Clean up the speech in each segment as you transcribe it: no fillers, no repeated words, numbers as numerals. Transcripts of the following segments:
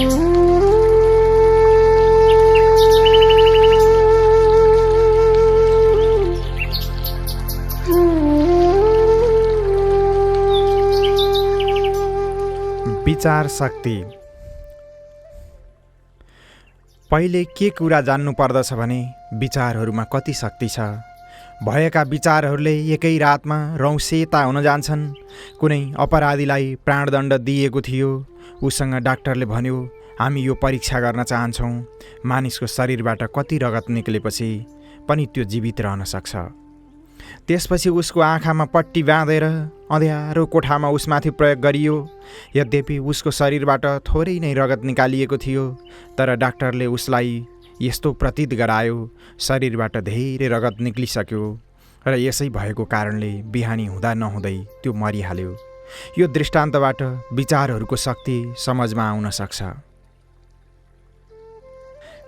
विचार शक्ति। पहिले के कुरा जान्नु पर्दछ भने विचारहरूमा कति शक्ति छ। भएका विचारहरूले एकै रातमा रौसेता हुन जान्छन्। कुनै अपराधीलाई प्राणदण्ड दिएको थियो, उसँग डाक्टरले भन्यो हामी यो परीक्षा गर्न चाहन्छौँ, मानिसको शरीरबाट कति रगत निक्लेपछि पनि त्यो जीवित रहन सक्छ। त्यसपछि उसको आँखामा पट्टी बाँधेर अँध्यारो कोठामा उसमाथि प्रयोग गरियो। यद्यपि उसको शरीरबाट थोरै नै रगत निकालिएको थियो, तर डाक्टरले उसलाई यस्तो प्रतीत गरायो शरीरबाट धेरै रगत निक्लिसक्यो र यसै भएको कारणले बिहानी हुँदा नहुँदै त्यो मरिहाल्यो। यो दृष्टान्तबाट विचारहरूको शक्ति समझमा आउन सक्छ।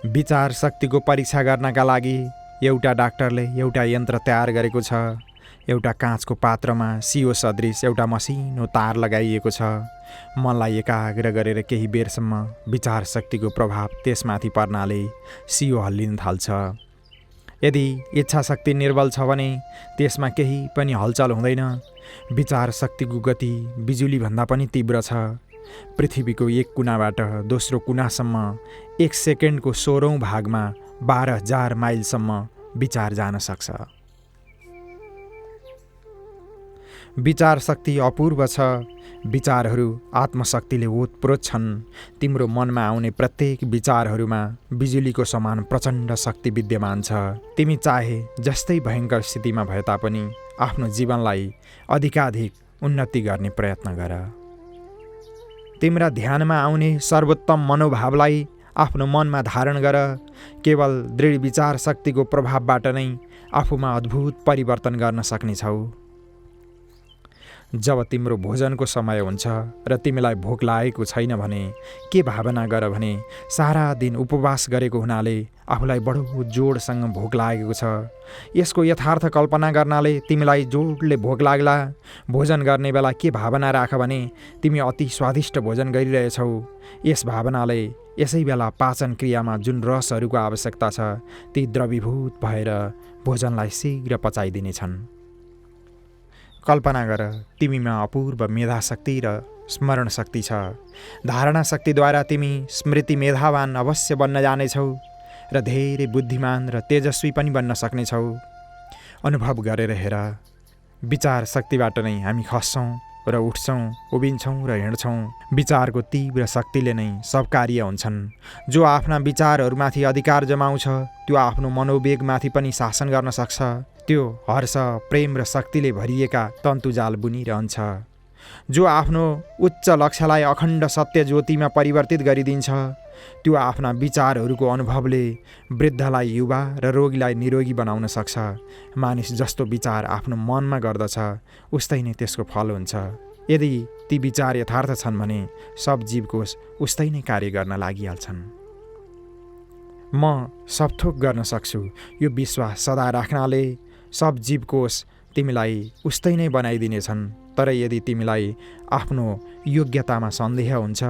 विचार शक्तिको परीक्षा गर्नका लागि एउटा डाक्टरले एउटा यन्त्र तयार गरेको छ। एउटा काँचको पात्रमा सियो सदृश एउटा मसिनो तार लगाइएको छ। मनलाई एकाग्र गरेर केही बेरसम्म विचार शक्तिको प्रभाव त्यसमाथि पर्नाले सियो हल्लिन थाल्छ। यदि इच्छा शक्ति निर्बल छ भने त्यसमा केही पनि हलचल हुँदैन। विचार शक्तिको गति बिजुलीभन्दा पनि तीव्र छ। पृथ्वीको एक कुनाबाट दोस्रो कुनासम्म 1 सेकेन्डको 16औं भागमा 12,000 माइलसम्म विचार जान सक्छ। विचार शक्ति अपूर्व छ। विचारहरू आत्मशक्तिले ओतप्रोत छन्। तिम्रो मनमा आउने प्रत्येक विचारहरूमा बिजुलीको समान प्रचण्ड शक्ति विद्यमान छ। तिमी चाहे जस्तै भयङ्कर स्थितिमा भए तापनि आफ्नो जीवनलाई अधिकाधिक उन्नति गर्ने प्रयत्न गर। तिम्रा ध्यानमा आउने सर्वोत्तम मनोभावलाई आफ्नो मनमा धारण गर। केवल दृढ विचार शक्तिको प्रभावबाट नै आफूमा अद्भुत परिवर्तन गर्न सक्नेछौ। जब तिम्रो भोजनको समय हुन्छ र तिमीलाई भोक लागेको छैन भने के भावना गर भने सारा दिन उपवास गरेको हुनाले आफूलाई बडो जोडसँग भोक लागेको छ। यसको यथार्थ कल्पना गर्नाले तिमीलाई जोडले भोक लाग्ला। भोजन गर्ने बेला के भावना राख भने तिमी अति स्वादिष्ट भोजन गरिरहेछौ। यस भावनाले यसै बेला पाचन क्रियामा जुन रसहरूको आवश्यकता छ ती द्रवीभूत भएर भोजनलाई शीघ्र पचाइदिनेछन्। कल्पना गर तिमीमा अपूर्व मेधा शक्ति र स्मरण शक्ति छ। धारणा शक्तिद्वारा तिमी स्मृति मेधावान अवश्य बन्न जानेछौ र धेरै बुद्धिमान र तेजस्वी पनि बन्न सक्नेछौ। अनुभव गरेर हेर, विचार शक्तिबाट नै हामी खस्छौँ र उठ्छौँ, उभिन्छौँ र हिँड्छौँ। विचारको तीव्र शक्तिले नै सब कार्य हुन्छन्। जो आफ्ना विचारहरूमाथि अधिकार जमाउँछ त्यो आफ्नो मनोवेगमाथि पनि शासन गर्न सक्छ। त्यो हर्ष, प्रेम र शक्तिले भरिएका तन्तुजाल बुनिरहन्छ। जो आफ्नो उच्च लक्ष्यलाई अखण्ड सत्य ज्योतिमा परिवर्तित गरिदिन्छ त्यो आफ्ना विचारहरूको अनुभवले वृद्धलाई युवा र रोगीलाई निरोगी बनाउन सक्छ। मानिस जस्तो विचार आफ्नो मनमा गर्दछ उस्तै नै त्यसको फल हुन्छ। यदि ती विचार यथार्थ छन् भने सब जीवकोष उस्तै नै कार्य गर्न लागिहाल्छन्। म सब थोक गर्न सक्छु यो विश्वास सदा राख्नाले सब जीवकोष तिमीलाई उस्तै नै बनाइदिनेछन्। तर यदि तिमीलाई आफ्नो योग्यतामा सन्देह हुन्छ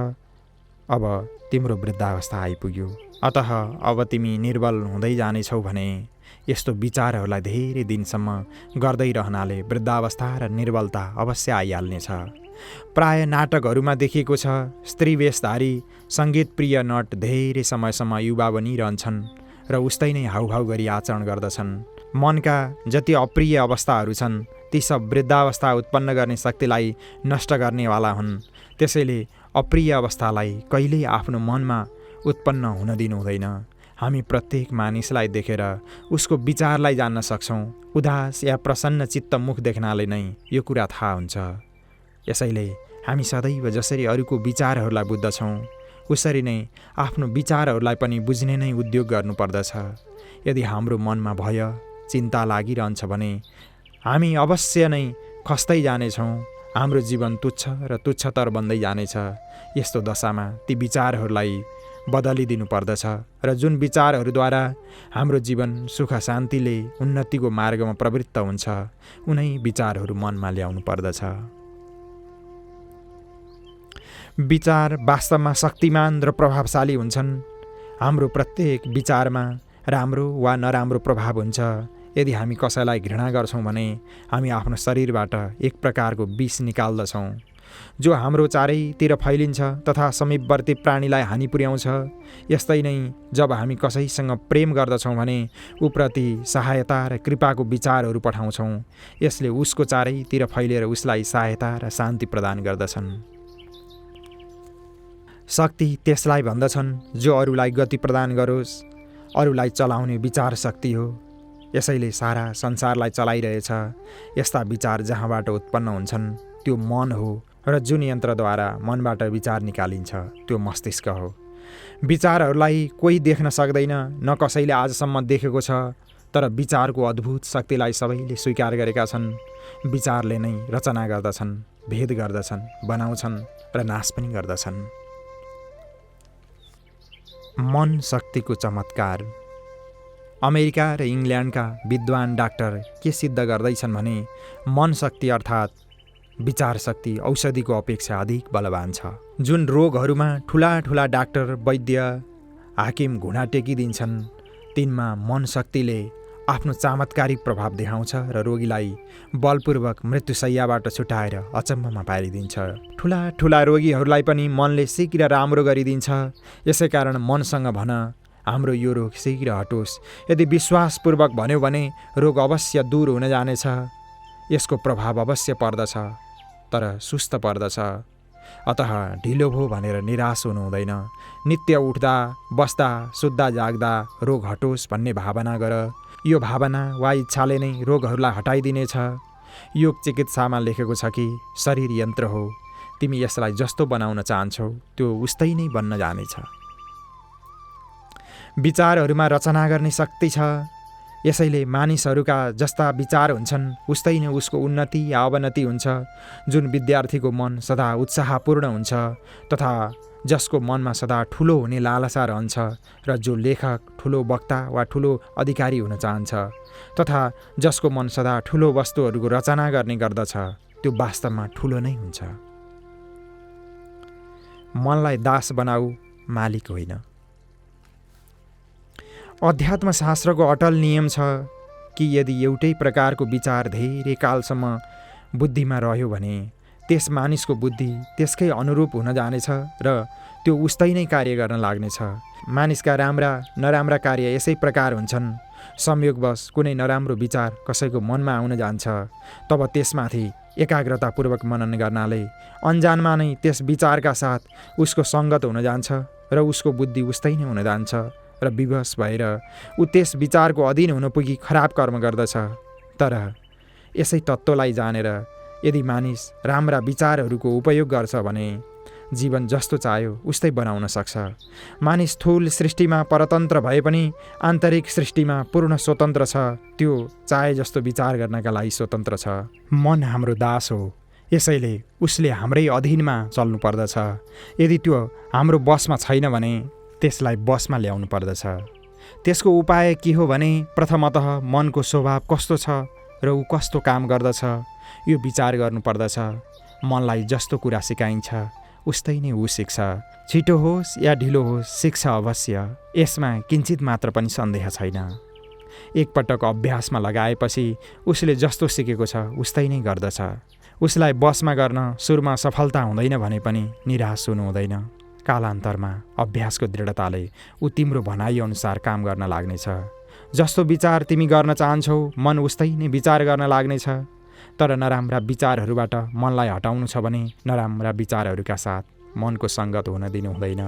अब तिम्रो वृद्धावस्था आइपुग्यो। अतः अब तिमी निर्बल हुँदै जानेछौ भने यस्तो विचारहरूलाई धेरै दिनसम्म गर्दै रहनाले वृद्धावस्था र निर्बलता अवश्य आइहाल्नेछ। प्राय नाटकहरूमा देखिएको छ स्त्री वेशधारी सङ्गीतप्रिय नट धेरै समयसम्म युवा बनिरहन्छन् र उस्तै नै हाउभाउ गरी आचरण गर्दछन्। मनका जति अप्रिय अवस्थाहरू छन् ती सब वृद्धावस्था उत्पन्न गर्ने शक्तिलाई नष्ट गर्नेवाला हुन्। त्यसैले अप्रिय अवस्थालाई कहिल्यै आफ्नो मनमा उत्पन्न हुन दिनु हुँदैन। हामी प्रत्येक मानिसलाई देखेर उसको विचारलाई जान्न सक्छौँ। उदास या प्रसन्न चित्त मुख देख्नाले नै यो कुरा थाहा हुन्छ। यसैले हामी सदैव जसरी अरूको विचारहरूलाई बुझ्दछौँ उसरी नै आफ्नो विचारहरूलाई पनि बुझ्ने नै उद्योग गर्नुपर्दछ। यदि हाम्रो मनमा भय, चिन्ता लागिरहन्छ भने हामी अवश्य नै खस्दै जानेछौँ। हाम्रो जीवन तुच्छ र तुच्छतर बन्दै जानेछ। यस्तो दशामा ती विचारहरूलाई बदलिदिनु पर्दछ र जुन विचारहरूद्वारा हाम्रो जीवन सुख शान्तिले उन्नतिको मार्गमा प्रवृत्त हुन्छ उनै विचारहरू मनमा ल्याउनु पर्दछ। विचार वास्तवमा शक्तिमान र प्रभावशाली हुन्छन्। हाम्रो प्रत्येक विचारमा राम्रो वा नराम्रो प्रभाव हुन्छ। यदि हामी कसैलाई घृणा गर्छौँ भने हामी आफ्नो शरीरबाट एक प्रकारको विष निकाल्दछौँ जो हाम्रो चारैतिर फैलिन्छ तथा समीपवर्ती प्राणीलाई हानि पुर्याउँछ। यस्तै नै जब हामी कसैसँग प्रेम गर्दछौँ भने उप्रति सहायता र कृपाको विचारहरू पठाउँछौँ। यसले उसको चारैतिर फैलिएर उसलाई सहायता र शान्ति प्रदान गर्दछन्। शक्ति त्यसलाई भन्दछन् जो अरूलाई गति प्रदान गरोस्, अरूलाई चलाउने विचार शक्ति हो। यसैले सारा संसारलाई चलाइरहेछ। यस्ता विचार जहाँबाट उत्पन्न हुन्छन् त्यो मन हो र जुन यन्त्रद्वारा मनबाट विचार निकालिन्छ त्यो मस्तिष्क हो। विचारहरूलाई कोही देख्न सक्दैन, न कसैले आजसम्म देखेको छ, तर विचारको अद्भुत शक्तिलाई सबैले स्वीकार गरेका छन्। विचारले नै रचना गर्दछन्, भेद गर्दछन्, बनाउँछन् र नाश पनि गर्दछन्। मन शक्तिको चमत्कार। अमेरिका र इङ्ल्यान्डका विद्वान डाक्टर के सिद्ध गर्दैछन् भने मन शक्ति अर्थात् विचार शक्ति औषधिको अपेक्षा अधिक बलवान छ। जुन रोगहरूमा ठुला ठुला डाक्टर, वैद्य, हाकिम घुँडा टेकिदिन्छन् तिनमा मन शक्तिले आफ्नो चमत्कारिक प्रभाव देखाउँछ र रोगीलाई बलपूर्वक मृत्युशैय्याबाट छुटाएर अचम्ममा पारिदिन्छ। ठुला ठुला रोगीहरूलाई पनि मनले शीघ्र राम्रो गरिदिन्छ। यसै कारण मनसँग भन, हाम्रो यो रोग शीघ्र हटोस्। यदि विश्वासपूर्वक भन्यो भने रोग अवश्य दूर हुन जानेछ। यसको प्रभाव अवश्य पर्दछ, तर सुस्त पर्दछ। अतः ढिलो भयो भनेर निराश हुनु हुँदैन। नित्य उठ्दा, बस्दा, सुत्दा, जाग्दा रोग हटोस् भन्ने भावना गर। यो भावना वा इच्छाले नै रोगहरूलाई हटाइदिनेछ। योग चिकित्सामा लेखेको छ कि शरीर यन्त्र हो, तिमी यसलाई जस्तो बनाउन चाहन्छौ त्यो उस्तै नै बन्न जानेछ। विचारहरूमा रचना गर्ने शक्ति छ। यसैले मानिसहरूका जस्ता विचार हुन्छन् उस्तै नै उसको उन्नति या अवनति हुन्छ। जुन विद्यार्थीको मन सदा उत्साहपूर्ण हुन्छ तथा जसको मनमा सदा ठुलो हुने लालसा रहन्छ र जो लेखक, ठुलो वक्ता वा ठुलो अधिकारी हुन चाहन्छ तथा जसको मन सदा ठुलो वस्तुहरूको रचना गर्ने गर्दछ त्यो वास्तवमा ठुलो नै हुन्छ। मनलाई दास बनाऊ, मालिक होइन। अध्यात्मशास्त्रको अटल नियम छ कि यदि एउटै प्रकारको विचार धेरै कालसम्म बुद्धिमा रह्यो भने त्यस मानिसको बुद्धि त्यसकै अनुरूप हुन जानेछ र त्यो उस्तै नै कार्य गर्न लाग्नेछ। मानिसका राम्रा नराम्रा कार्य यसै प्रकार हुन्छन्। संयोगवश कुनै नराम्रो विचार कसैको मनमा आउन जान्छ, तब त्यसमाथि एकाग्रतापूर्वक मनन गर्नाले अन्जानमा नै त्यस विचारका साथ उसको सङ्गत हुन जान्छ र उसको बुद्धि उस्तै नै हुन जान्छ र विवश भएर ऊ त्यस विचारको अधीन हुन पुगी खराब कर्म गर्दछ। तर यसै तत्त्वलाई जानेर यदि मानिस राम्रा विचारहरूको उपयोग गर्छ भने जीवन जस्तो चाह्यो उस्तै बनाउन सक्छ। मानिस स्थूल सृष्टिमा परतन्त्र भए पनि आन्तरिक सृष्टिमा पूर्ण स्वतन्त्र छ। त्यो चाहे जस्तो विचार गर्नका लागि स्वतन्त्र छ। मन हाम्रो दास हो, यसैले उसले हाम्रै अधीनमा चल्नु पर्दछ। यदि त्यो हाम्रो बसमा छैन भने त्यसलाई बसमा ल्याउनु पर्दछ। त्यसको उपाय के हो भने प्रथमतः मनको स्वभाव कस्तो छ र ऊ कस्तो काम गर्दछ यो विचार गर्नुपर्दछ। मनलाई जस्तो कुरा सिकाइन्छ उस्तै नै ऊ सिक्छ। छिटो होस् या ढिलो होस् सिक्छ अवश्य। यसमा किञ्चित मात्र पनि सन्देह छैन। एकपटक अभ्यासमा लगाएपछि उसले जस्तो सिकेको छ उस्तै नै गर्दछ। उसलाई बसमा गर्न सुरुमा सफलता हुँदैन भने पनि निराश हुनु हुँदैन। कालान्तरमा अभ्यासको दृढताले ऊ तिम्रो भनाइअनुसार काम गर्न लाग्नेछ। जस्तो विचार तिमी गर्न चाहन्छौ मन उस्तै नै विचार गर्न लाग्नेछ। तर नराम्रा विचारहरूबाट मनलाई हटाउनु छ भने नराम्रा विचारहरूका साथ मनको सङ्गत हुन दिनु हुँदैन।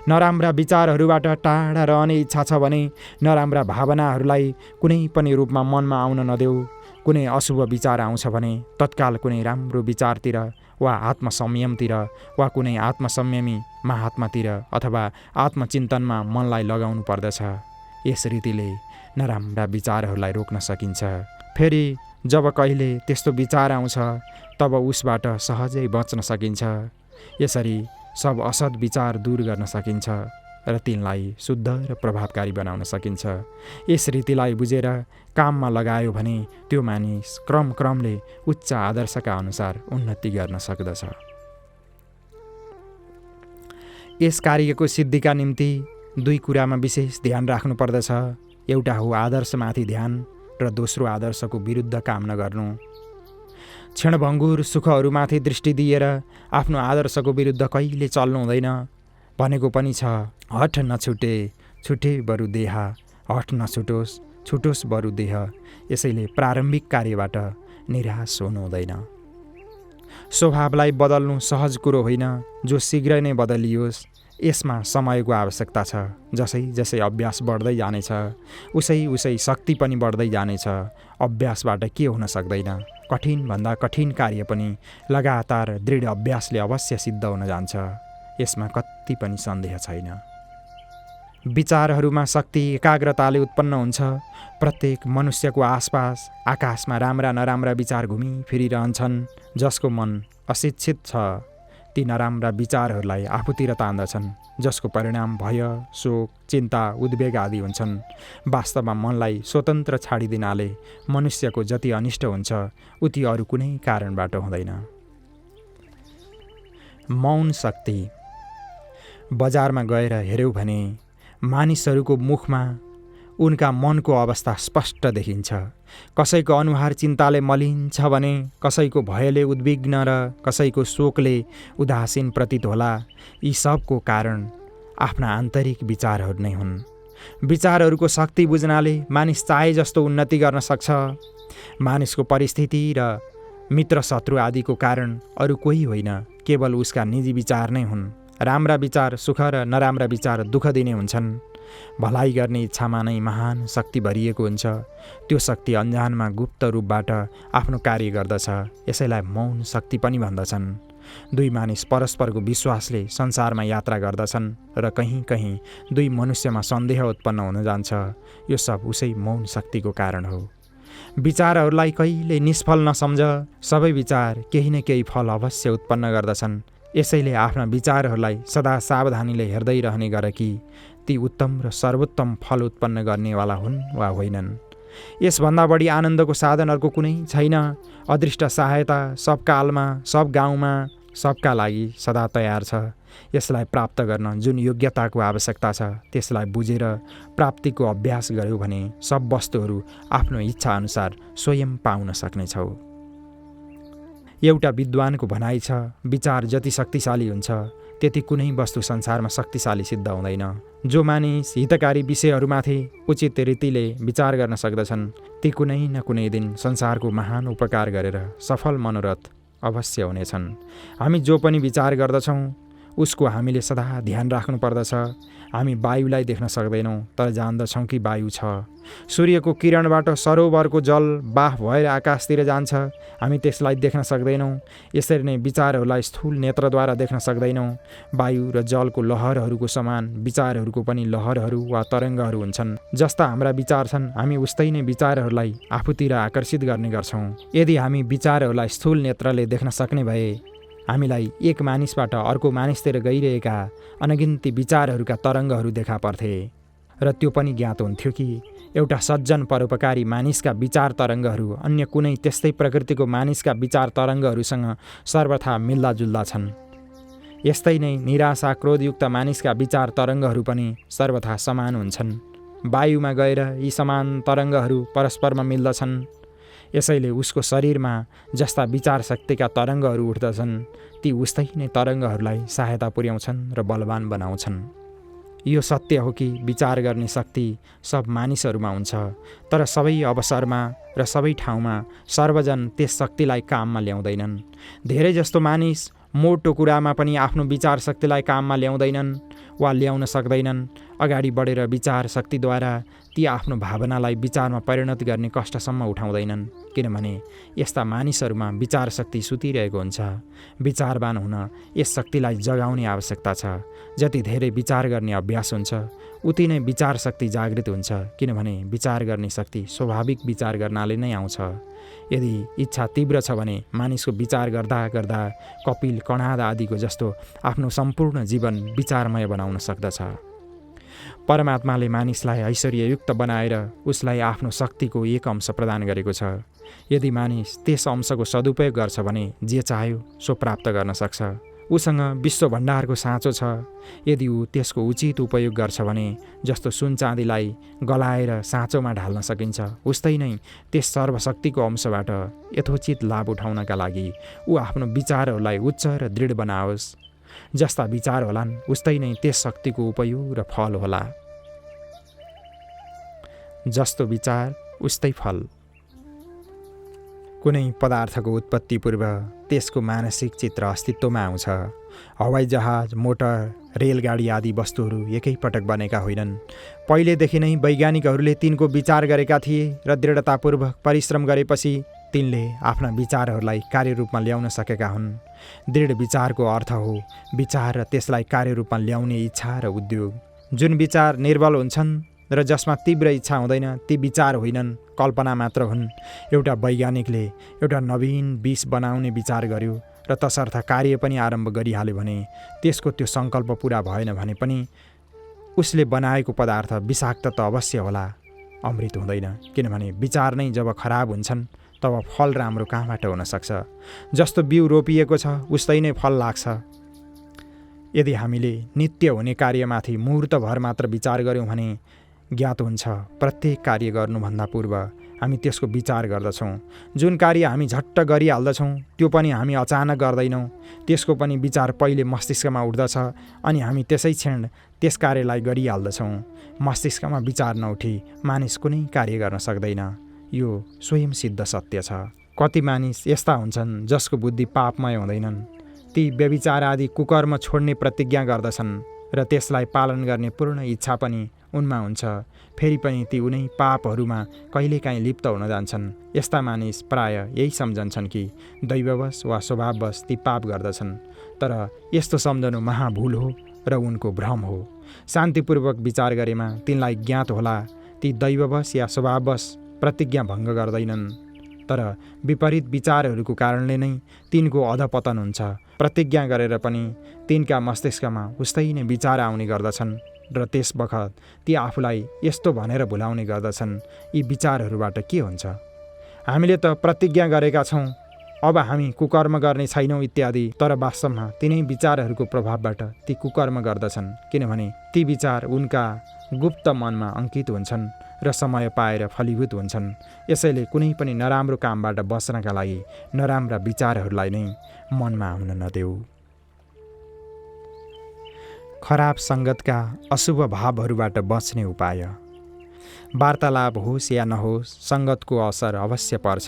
नराम्रा विचारहरूबाट टाढा रहने इच्छा छ भने नराम्रा भावनाहरूलाई कुनै पनि रूपमा मनमा आउन नदेऊ। कुनै अशुभ विचार आउँछ भने तत्काल कुनै राम्रो विचारतिर वा आत्मसंयमतिर वा कुनै आत्मसंयमी महात्मातिर अथवा आत्मचिन्तनमा मनलाई लगाउनु पर्दछ। यस रीतिले नराम्रा विचारहरूलाई रोक्न सकिन्छ। फेरि जब कहिले त्यस्तो विचार आउँछ तब उसबाट सहजै बच्न सकिन्छ। यसरी सब असद विचार दूर गर्न सकिन्छ र तिनलाई शुद्ध र प्रभावकारी बनाउन सकिन्छ। यस रीतिलाई बुझेर काममा लगायो भने त्यो मानिस क्रमले उच्च आदर्शका अनुसार उन्नति गर्न सक्दछ। यस कार्यको सिद्धिका निम्ति दुई कुरामा विशेष ध्यान राख्नुपर्दछ। एउटा हो आदर्शमाथि ध्यान र दोस्रो आदर्शको विरुद्ध काम नगर्नु। क्षणभङ्गुर सुखहरूमाथि दृष्टि दिएर आफ्नो आदर्शको विरुद्ध कहिले चल्नु हुँदैन भनेको पनि छ। हठ नछुटे छुटे बरु देह, हठ नछुटोस् छुटोस् बरु देह। यसैले प्रारम्भिक कार्यबाट निराश हुनु हुँदैन। स्वभावलाई बदल्नु सहज कुरो होइन, जो शीघ्र नै बदलियोस्। यसमा समयको आवश्यकता छ। जसै जसै अभ्यास बढ्दै जानेछ उसै उसै शक्ति पनि बढ्दै जानेछ। अभ्यासबाट के हुन सक्दैन। कठिनभन्दा कठिन कार्य पनि लगातार दृढ अभ्यासले अवश्य सिद्ध हुन जान्छ। यसमा कति पनि सन्देह छैन। विचारहरूमा शक्ति एकाग्रताले उत्पन्न हुन्छ। प्रत्येक मनुष्यको आसपास आकाशमा राम्रा नराम्रा विचार घुमिफिरिरहन्छन्। जसको मन अशिक्षित छ ती नराम्रा विचारहरूलाई आफूतिर तान्दछन्, जसको परिणाम भय, शोक, चिन्ता, उद्वेग आदि हुन्छन्। वास्तवमा मनलाई स्वतन्त्र छाडिदिनाले मनुष्यको जति अनिष्ट हुन्छ उति अरू कुनै कारणबाट हुँदैन। मौन शक्ति। बजारमा गएर हेऱ्यौ भने मानिसहरूको मुखमा उनका मनको अवस्था स्पष्ट देखिन्छ। कसैको अनुहार चिन्ताले मलिन छ भने कसैको भयले उद्विग्न र कसैको शोकले उदासीन प्रतीत होला। यी सबको कारण आफ्ना आन्तरिक विचारहरू नै हुन्। विचारहरूको शक्ति बुझ्नाले मानिस चाहे जस्तो उन्नति गर्न सक्छ। मानिसको परिस्थिति र मित्र शत्रु आदिको कारण अरू कोही होइन, केवल उसका निजी विचार नै हुन्। राम्रा विचार सुख र नराम्रा विचार दुःख दिने हुन्छन्। भलाइ गर्ने इच्छामा नै महान शक्ति भरिएको हुन्छ। त्यो शक्ति अन्जानमा गुप्त रूपबाट आफ्नो कार्य गर्दछ। यसैलाई मौन शक्ति पनि भन्दछन्। दुई मानिस परस्परको विश्वासले संसारमा यात्रा गर्दछन् र कहीँ कहीँ दुई मनुष्यमा सन्देह उत्पन्न हुन जान्छ। यो सब उसै मौन शक्तिको कारण हो। विचारहरूलाई कहिले निष्फल नसम्झ। सबै विचार केही न केही फल अवश्य उत्पन्न गर्दछन्। यसैले आफ्ना विचारहरूलाई सदा सावधानीले हेर्दै रहने गर कि ती उत्तम र सर्वोत्तम फल उत्पन्न गर्नेवाला हुन् वा होइनन्। यसभन्दा बढी आनन्दको साधन अर्को कुनै छैन। अदृष्ट सहायता सब कालमा सब गाउँमा सबका लागि सदा तयार छ। यसलाई प्राप्त गर्न जुन योग्यताको आवश्यकता छ त्यसलाई बुझेर प्राप्तिको अभ्यास गर्यौ भने सब वस्तुहरू आफ्नो इच्छा अनुसार स्वयं पाउन सक्नेछौ। एउटा विद्वानको भनाइ छ, विचार जति शक्तिशाली हुन्छ त्यति कुनै वस्तु संसारमा शक्तिशाली सिद्ध हुँदैन। जो मानिस हितकारी विषयहरूमाथि उचित रीतिले विचार गर्न सक्दछन् ती कुनै न कुनै दिन संसारको महान उपकार गरेर सफल मनोरथ अवश्य हुनेछन्। हामी जो पनि विचार गर्दछौँ उसको हामीले सदा ध्यान राख्नुपर्दछ। हामी वायुलाई देख्न सक्दैनौँ तर जान्दछौँ कि वायु छ। सूर्यको किरणबाट सरोवरको जल बाफ भएर आकाशतिर जान्छ। हामी त्यसलाई देख्न सक्दैनौँ। यसरी नै विचारहरूलाई स्थूल नेत्रद्वारा देख्न सक्दैनौँ। वायु र जलको लहरहरूको समान विचारहरूको पनि लहरहरू वा तरङ्गहरू हुन्छन्। जस्ता हाम्रा विचार छन् हामी उस्तै नै विचारहरूलाई आफूतिर आकर्षित गर्ने गर्छौँ। यदि हामी विचारहरूलाई स्थूल नेत्रले देख्न सक्ने भए हामीलाई एक मानिसबाट अर्को मानिसतिर गइरहेका अनगिन्ती विचारहरूका तरङ्गहरू देखा पर्थे र त्यो पनि ज्ञात हुन्थ्यो कि एउटा सज्जन परोपकारी मानिसका विचार तरङ्गहरू अन्य कुनै त्यस्तै प्रकृतिको मानिसका विचार तरङ्गहरूसँग सर्वथा मिल्दाजुल्दा छन्। यस्तै नै निराशा क्रोधयुक्त मानिसका विचार तरङ्गहरू पनि सर्वथा समान हुन्छन्। वायुमा गएर यी समान तरङ्गहरू परस्परमा मिल्दछन्। यसैले उसको शरीरमा जस्ता विचार शक्तिका तरङ्गहरू उठ्दछन् ती उस्तै नै तरङ्गहरूलाई सहायता पुर्याउँछन् र बलवान बनाउँछन्। यो सत्य हो कि विचार गर्ने शक्ति सब मानिसहरूमा हुन्छ तर सबै अवसरमा र सबै ठाउँमा सर्वजन त्यस शक्तिलाई काममा ल्याउँदैनन्। धेरै जस्तो मानिस मोटो कुरामा पनि आफ्नो विचार शक्तिलाई काममा ल्याउँदैनन् वा ल्याउन सक्दैनन्। अगाडि बढेर विचार शक्तिद्वारा ती आफ्नो भावनालाई विचारमा परिणत गर्ने कष्टसम्म उठाउँदैनन्। किनभने यस्ता मानिसहरूमा विचार शक्ति सुतिरहेको हुन्छ। विचारवान हुन यस शक्तिलाई जगाउने आवश्यकता छ। जति धेरै विचार गर्ने अभ्यास हुन्छ उति नै विचार शक्ति जागृत हुन्छ। किनभने विचार गर्ने शक्ति स्वाभाविक विचार गर्नाले नै आउँछ। यदि इच्छा तीव्र छ भने मानिसको विचार गर्दा गर्दा कपिल कणाद आदिको जस्तो आफ्नो सम्पूर्ण जीवन विचारमय बनाउन सक्दछ। परमात्माले मानिसलाई ऐश्वर्ययुक्त बनाएर उसलाई आफ्नो शक्तिको एक अंश प्रदान गरेको छ। यदि मानिस त्यस अंशको सदुपयोग गर्छ भने जे चाह्यो सो प्राप्त गर्न सक्छ। उसँग विश्व भण्डारको साँचो छ। यदि ऊ त्यसको उचित उपयोग गर्छ भने जस्तो सुन चाँदीलाई गलाएर साँचोमा ढाल्न सकिन्छ, उस्तै नै त्यस सर्वशक्तिको अंशबाट यथोचित लाभ उठाउनका लागि ऊ आफ्नो विचारहरूलाई उच्च र दृढ बनाओस्। जस्ता विचार होलान् उस्तै नै त्यस शक्तिको उपयोग र फल होला। जस्तो विचार उस्तै फल। कुनै पदार्थको उत्पत्ति पूर्व त्यसको मानसिक चित्र अस्तित्वमा आउँछ। हवाईजहाज, मोटर, रेलगाडी आदि वस्तुहरू एकैपटक बनेका होइनन्। पहिलेदेखि नै वैज्ञानिकहरूले तिनको विचार गरेका थिए र दृढतापूर्वक परिश्रम गरेपछि तिनले आफ्ना विचारहरूलाई कार्यरूपमा ल्याउन सकेका हुन्। दृढ विचारको अर्थ हो विचार र त्यसलाई कार्यरूपमा ल्याउने इच्छा र उद्योग। जुन विचार निर्बल हुन्छन् र जसमा तीव्र इच्छा हुँदैन ती विचार होइनन्, कल्पना मात्र हुन्। एउटा वैज्ञानिकले एउटा नवीन विष बनाउने विचार गर्यो र तसर्थ कार्य पनि आरम्भ गरिहाल्यो भने त्यसको त्यो सङ्कल्प पुरा भएन भने पनि उसले बनाएको पदार्थ विषाक्त त अवश्य होला, अमृत हुँदैन। किनभने विचार नै जब खराब हुन्छन् तब फल राम्रो कहाँबाट हुन सक्छ। जस्तो बिउ रोपिएको छ उस्तै नै फल लाग्छ। यदि हामीले नित्य हुने कार्यमाथि मुहूर्तभर मात्र विचार गऱ्यौँ भने ज्ञात हुन्छ प्रत्येक कार्य गर्नुभन्दा पूर्व हामी त्यसको विचार गर्दछौँ। जुन कार्य हामी झट्ट गरिहाल्दछौँ त्यो पनि हामी अचानक गर्दैनौँ। त्यसको पनि विचार पहिले मस्तिष्कमा उठ्दछ अनि हामी त्यसै क्षण त्यस कार्यलाई गरिहाल्दछौँ। मस्तिष्कमा विचार नउठी मानिस कुनै कार्य गर्न सक्दैन। यो स्वयं सिद्ध सत्य छ। कति मानिस यस्ता हुन्छन् जसको बुद्धि पापमय हुँदैनन्। ती व्यभिचार आदि कुकर्म छोड्ने प्रतिज्ञा गर्दछन् र त्यसलाई पालन गर्ने पूर्ण इच्छा पनि उनमा हुन्छ। फेरि पनि ती उनै पापहरूमा कहिलेकाहीँ लिप्त हुन जान्छन्। यस्ता मानिस प्राय यही सम्झन्छन् कि दैववश वा स्वभाववश ती पाप गर्दछन्। तर यस्तो सम्झनु महाभूल हो र उनको भ्रम हो। शान्तिपूर्वक विचार गरेमा तिनलाई ज्ञात होला ती दैववश या स्वभाववश प्रतिज्ञा भङ्ग गर्दैनन्। तर विपरीत विचारहरूको कारणले नै तिनको अधपतन हुन्छ। प्रतिज्ञा गरेर पनि तिनका मस्तिष्कमा उस्तै नै विचार आउने गर्दछन् र त्यस बखत ती आफूलाई यस्तो भनेर भुलाउने गर्दछन्, यी विचारहरूबाट के हुन्छ? हामीले त प्रतिज्ञा गरेका छौँ, अब हामी कुकर्म गर्ने छैनौँ इत्यादि। तर वास्तवमा तिनै विचारहरूको प्रभावबाट ती कुकर्म गर्दछन्। किनभने ती विचार उनका गुप्त मनमा अङ्कित हुन्छन् र समय पाएर फलीभूत हुन्छन्। यसैले कुनै पनि नराम्रो कामबाट बच्नका लागि नराम्रा विचारहरूलाई नै मनमा आउन नदेऊ। खराब सङ्गतका अशुभ भावहरूबाट बच्ने उपाय। वार्तालाप होस् या नहोस् सङ्गतको असर अवश्य पर्छ।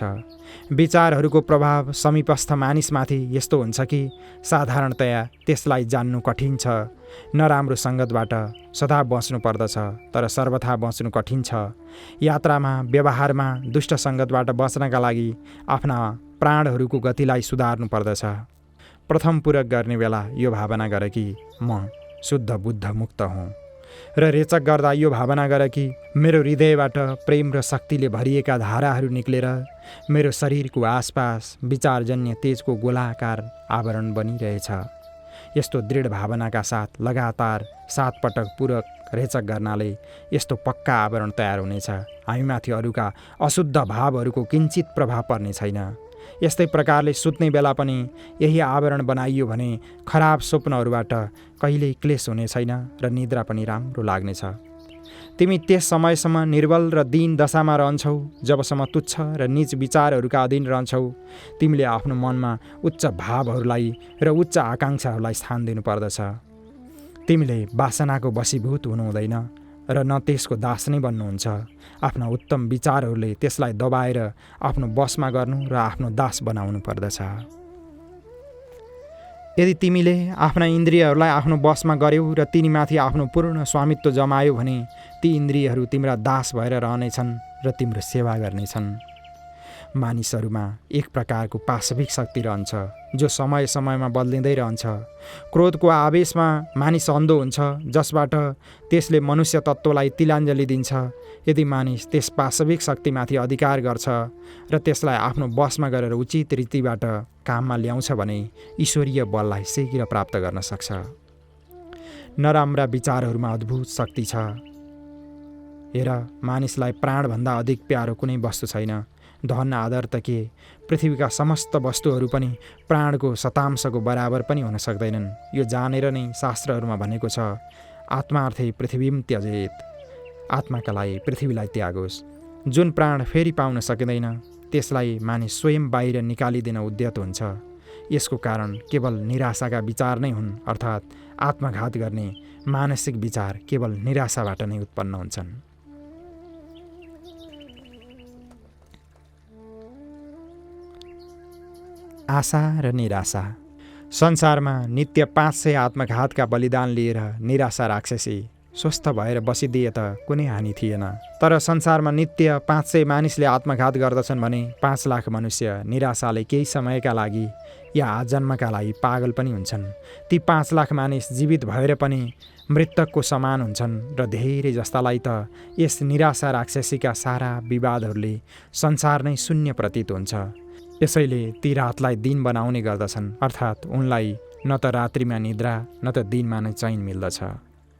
विचारहरूको प्रभाव समीपस्थ मानिसमाथि यस्तो हुन्छ कि साधारणतया त्यसलाई जान्नु कठिन छ। नराम्रो सङ्गतबाट सदा बच्नु पर्दछ, तर सर्वथा बच्नु कठिन छ। यात्रामा, व्यवहारमा दुष्ट सङ्गतबाट बच्नका लागि आफ्ना प्राणहरूको गतिलाई सुधार्नु पर्दछ। प्रथम पूरक गर्ने बेला यो भावना गर कि म शुद्ध बुद्ध मुक्त हुँ, र रेचक गर्दा यो भावना गर कि मेरो हृदयबाट प्रेम र शक्तिले भरिएका धाराहरू निक्लेर मेरो शरीरको आसपास विचारजन्य तेजको गोलाकार आवरण बनिरहेछ। यस्तो दृढ भावनाका साथ लगातार 7 पटक पूरक रेचक गर्नाले यस्तो पक्का आवरण तयार हुनेछ, हामीमाथि अरूका अशुद्ध भावहरूको किञ्चित प्रभाव पर्ने छैन। यस्तै प्रकारले सुत्ने बेला पनि यही आवरण बनाइयो भने खराब स्वप्नहरूबाट कहिल्यै क्लेश हुने छैन र निद्रा पनि राम्रो लाग्नेछ। तिमी त्यस समयसम्म निर्बल र दीन दशामा रहन्छौ जबसम्म तुच्छ र नीच विचारहरूका अधीन रहन्छौ। तिमीले आफ्नो मनमा उच्च भावहरूलाई र उच्च आकाङ्क्षाहरूलाई स्थान दिनुपर्दछ। तिमीले वासनाको वशीभूत हुनु हुँदैन र न त्यसको दास नै बन्नुहुन्छ। आफ्ना उत्तम विचारहरूले त्यसलाई दबाएर आफ्नो वशमा गर्नु र आफ्नो दास बनाउनु पर्दछ। यदि तिमीले आफ्ना इन्द्रियहरूलाई आफ्नो वशमा गर्यौ र तिनीमाथि आफ्नो पूर्ण स्वामित्व जमायौ भने ती इन्द्रियहरू तिम्रा दास भएर रहनेछन् र तिम्रो सेवा गर्नेछन्। मानिसहरूमा एक प्रकारको पाशविक शक्ति रहन्छ जो समय समयमा बदलिँदै रहन्छ। क्रोधको आवेशमा मानिस अन्धो हुन्छ, जसबाट त्यसले मनुष्य तत्त्वलाई तिलाञ्जली दिन्छ। यदि मानिस त्यस पाशविक शक्तिमाथि अधिकार गर्छ र त्यसलाई आफ्नो वशमा गरेर उचित रीतिबाट काममा ल्याउँछ भने ईश्वरीय बललाई शीघ्र प्राप्त गर्न सक्छ। नराम्रा विचारहरूमा अद्भुत शक्ति छ। हेर, मानिसलाई प्राणभन्दा अधिक प्यारो कुनै वस्तु छैन। धन आदर त के, पृथ्वीका समस्त वस्तुहरू पनि प्राणको शतांशको बराबर पनि हुन सक्दैनन्। यो जानेर नै शास्त्रहरूमा भनेको छ, आत्मार्थे पृथ्वीम त्यजेत, आत्माका लागि पृथ्वीलाई त्यागोस्। जुन प्राण फेरि पाउन सकिँदैन त्यसलाई मानिस स्वयं बाहिर निकालिदिन उद्यत हुन्छ। यसको कारण केवल निराशाका विचार नै हुन्, अर्थात् आत्मघात गर्ने मानसिक विचार केवल निराशाबाट नै उत्पन्न हुन्छन्। आशा र निराशा। संसारमा नित्य 500 आत्मघातका बलिदान लिएर निराशा राक्षसी स्वस्थ भएर बसिदिए त कुनै हानि थिएन। तर संसारमा नित्य 500 मानिसले आत्मघात गर्दछन् भने 5 लाख मनुष्य निराशाले केही समयका लागि या आजन्मका लागि पागल पनि हुन्छन्। ती 5 लाख मानिस जीवित भएर पनि मृतकको समान हुन्छन् र धेरै जस्तालाई त यस निराशा राक्षसीका सारा विवादहरूले संसार नै शून्य प्रतीत हुन्छ। यसैले ती रातलाई दिन बनाउने गर्दछन्, अर्थात् उनलाई न त रात्रिमा निद्रा न त दिनमा नै चैन मिल्दछ।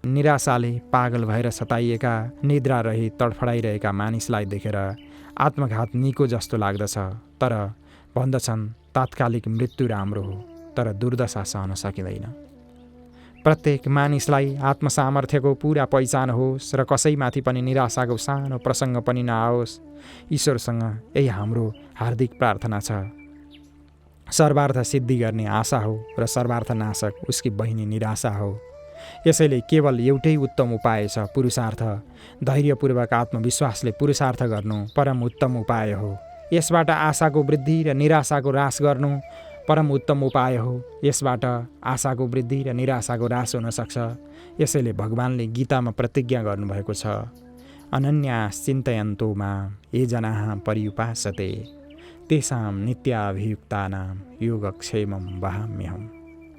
निराशाले पागल भएर सताइएका, निद्रा रही तडफडाइरहेका मानिसलाई देखेर आत्मघात निको जस्तो लाग्दछ। तर भन्दछन् तात्कालिक मृत्यु राम्रो हो, तर दुर्दशा सहन सकिँदैन। प्रत्येक मानिसलाई आत्मसामर्थ्यको पुरा पहिचान होस् र कसैमाथि पनि निराशाको सानो प्रसङ्ग पनि नआओस्। ईश्वरसँग यही हाम्रो हार्दिक प्रार्थना छ। सर्वार्थ सिद्धि गर्ने आशा हो र सर्वार्थ नाशक उसकी बहिनी निराशा हो। यसैले केवल एउटै उत्तम उपाय छ, पुरुषार्थ। धैर्यपूर्वक आत्मविश्वासले पुरुषार्थ गर्नु परम उत्तम उपाय हो। यसबाट आशाको वृद्धि र निराशाको ह्रास गर्नु परम उत्तम उपाय हो। यसबाट आशाको वृद्धि र निराशाको ह्रास हुन सक्छ। यसैले भगवानले गीतामा प्रतिज्ञा गर्नुभएको छ, अनन्यास चिन्तयन्तो मां ये जनाः पर्युपासते तेषां नित्याभियुक्तानां योगक्षेमं वहाम्यहम्।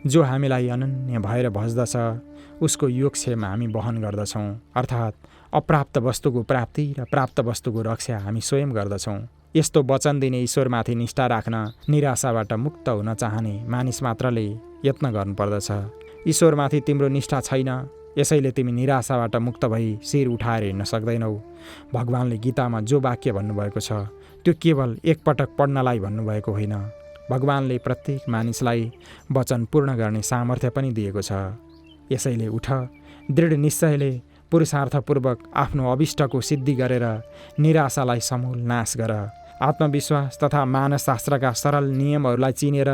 जो हामीलाई अनन्य भएर भज्दछ उसको योगक्षेम हामी वहन गर्दछौँ, अर्थात् अप्राप्त वस्तुको प्राप्ति र प्राप्त वस्तुको रक्षा हामी स्वयं गर्दछौँ। यस्तो वचन दिने ईश्वरमाथि निष्ठा राख्न निराशाबाट मुक्त हुन चाहने मानिस मात्रले यत्न गर्नुपर्दछ। ईश्वरमाथि तिम्रो निष्ठा छैन, यसैले तिमी निराशाबाट मुक्त भई शिर उठाएर हिँड्न सक्दैनौ। भगवानले गीतामा जो वाक्य भन्नुभएको छ त्यो केवल एकपटक पढ्नलाई भन्नुभएको होइन। भगवानले प्रत्येक मानिसलाई वचन पूर्ण गर्ने सामर्थ्य पनि दिएको छ। यसैले उठ, दृढ निश्चयले पुरुषार्थपूर्वक आफ्नो अभिष्टको सिद्धि गरेर निराशालाई समूल नाश गर। आत्मविश्वास तथा मानसशास्त्रका सरल नियमहरूलाई चिनेर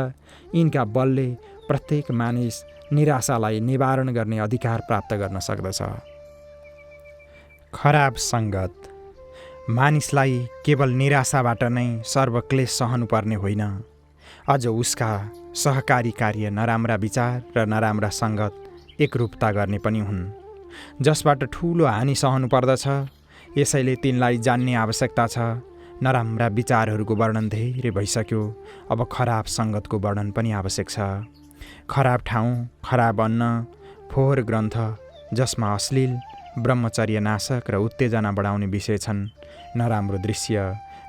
यिनका बलले प्रत्येक मानिस निराशालाई निवारण गर्ने अधिकार प्राप्त गर्न सक्दछ। खराब सङ्गत। मानिसलाई केवल निराशाबाट नै सर्वक्लेश सहनुपर्ने होइन, अझ उसका सहकारी कार्य नराम्रा विचार र नराम्रा सङ्गत एकरूपता गर्ने पनि हुन्, जसबाट ठुलो हानि सहनु पर्दछ। यसैले तिनलाई जान्ने आवश्यकता छ। नराम्रा विचारहरूको वर्णन धेरै भइसक्यो, अब खराब सङ्गतको वर्णन पनि आवश्यक छ। खराब ठाउँ, खराब अन्न, फोहोर ग्रन्थ जसमा अश्लील, ब्रह्मचर्य नाशक र उत्तेजना बढाउने विषय छन्, नराम्रो दृश्य,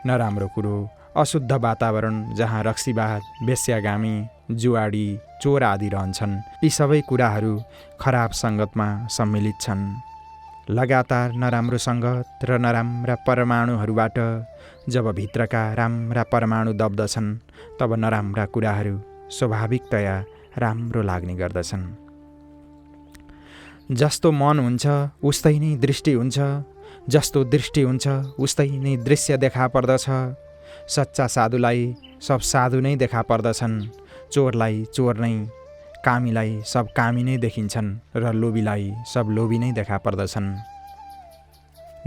नराम्रो कुरो, अशुद्ध वातावरण जहाँ रक्सीबाज, वेश्यागामी, जुवाडी, चोर आदि रहन्छन्, यी सबै कुराहरू खराब सङ्गतमा सम्मिलित छन्। लगातार नराम्रो सङ्गत र नराम्रा परमाणुहरूबाट जब भित्रका राम्रा परमाणु दब्दछन् तब नराम्रा कुराहरू स्वाभाविकतया राम्रो लाग्ने गर्दछन्। जस्तो मन हुन्छ उस्तै नै दृष्टि हुन्छ, जस्तो दृष्टि हुन्छ उस्तै नै दृश्य देखा पर्दछ। सच्चा साधुलाई सब साधु नै देखा पर्दछन्, चोरलाई चोर नै, कामीलाई सब कामी नै देखिन्छन् र लोभीलाई सब लोभी नै देखा पर्दछन्।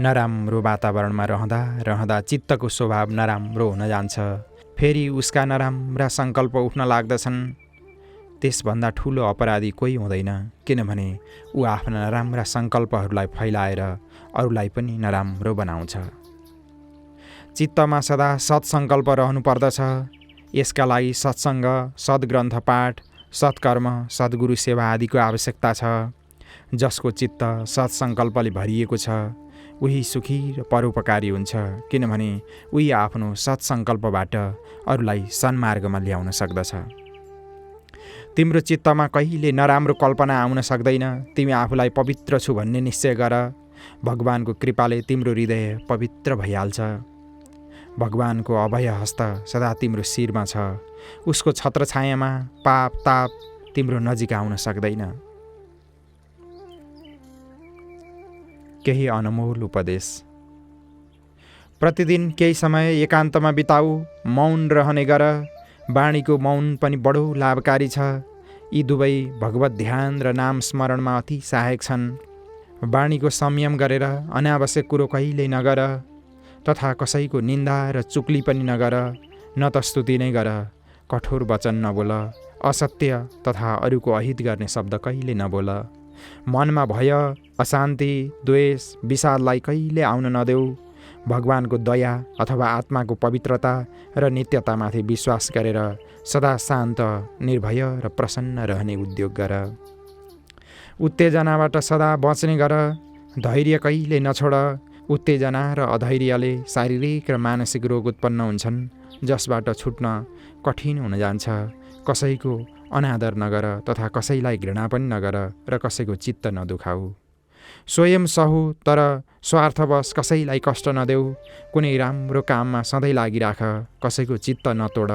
नराम्रो वातावरणमा रहँदा रहँदा चित्तको स्वभाव नराम्रो हुन जान्छ। फेरि उसका नराम्रा सङ्कल्प उठ्न लाग्दछन्। त्यसभन्दा ठुलो अपराधी कोही हुँदैन, किनभने ऊ आफ्ना नराम्रा सङ्कल्पहरूलाई फैलाएर अरूलाई पनि नराम्रो बनाउँछ। चित्तमा सदा सत्सङ्कल्प रहनु पर्दछ। यसका लागि सत्सङ्ग, सद्ग्रन्थ पाठ, सत्कर्म, सद्गुरु सेवा आदिको आवश्यकता छ। जसको चित्त सत्सङ्कल्पले भरिएको छ उही सुखी र परोपकारी हुन्छ, किनभने उही आफ्नो सत्सङ्कल्पबाट अरूलाई सन्मार्गमा ल्याउन सक्दछ। तिम्रो चित्तमा कहिले नराम्रो कल्पना आउन सक्दैन। तिमी आफूलाई पवित्र छु भन्ने निश्चय गर। भगवानको कृपाले तिम्रो हृदय पवित्र भइहाल्छ। भगवानको अभय हस्त सदा तिम्रो शिरमा छ। उसको छत्रछायामा पाप ताप तिम्रो नजिक आउन सक्दैन। केही अनमोल उपदेश। प्रतिदिन केही समय एकान्तमा बिताऊ, मौन रहने गर। वाणीको मौन पनि बडो लाभकारी छ। यी दुवै भगवत ध्यान र नाम स्मरणमा अति सहायक छन्। वाणीको संयम गरेर अनावश्यक कुरो कहिल्यै नगर, तथा कसैको निन्दा र चुक्ली पनि नगर। न त स्तुति नै गर, कठोर वचन नबोल, असत्य तथा अरूको अहित गर्ने शब्द कहिले नबोल। मनमा भय, अशान्ति, द्वेष, विषादलाई कहिले आउन नदेऊ। भगवानको दया अथवा आत्माको पवित्रता र नित्यतामाथि विश्वास गरेर सदा शान्त, निर्भय र प्रसन्न रहने उद्योग गर। उत्तेजनाबाट सदा बच्ने गर, धैर्य कहिले नछोड। उत्तेजना र अधैर्यले शारीरिक र मानसिक रोग उत्पन्न हुन्छन्, जसबाट छुट्न कठिन हुन जान्छ। कसैको अनादर नगर तथा कसैलाई घृणा पनि नगर र कसैको चित्त नदुखाऊ। स्वयं सहु तर स्वार्थवश कसैलाई कष्ट नदेऊ। कुनै राम्रो काममा सधैँ लागिराख, कसैको चित्त नतोड।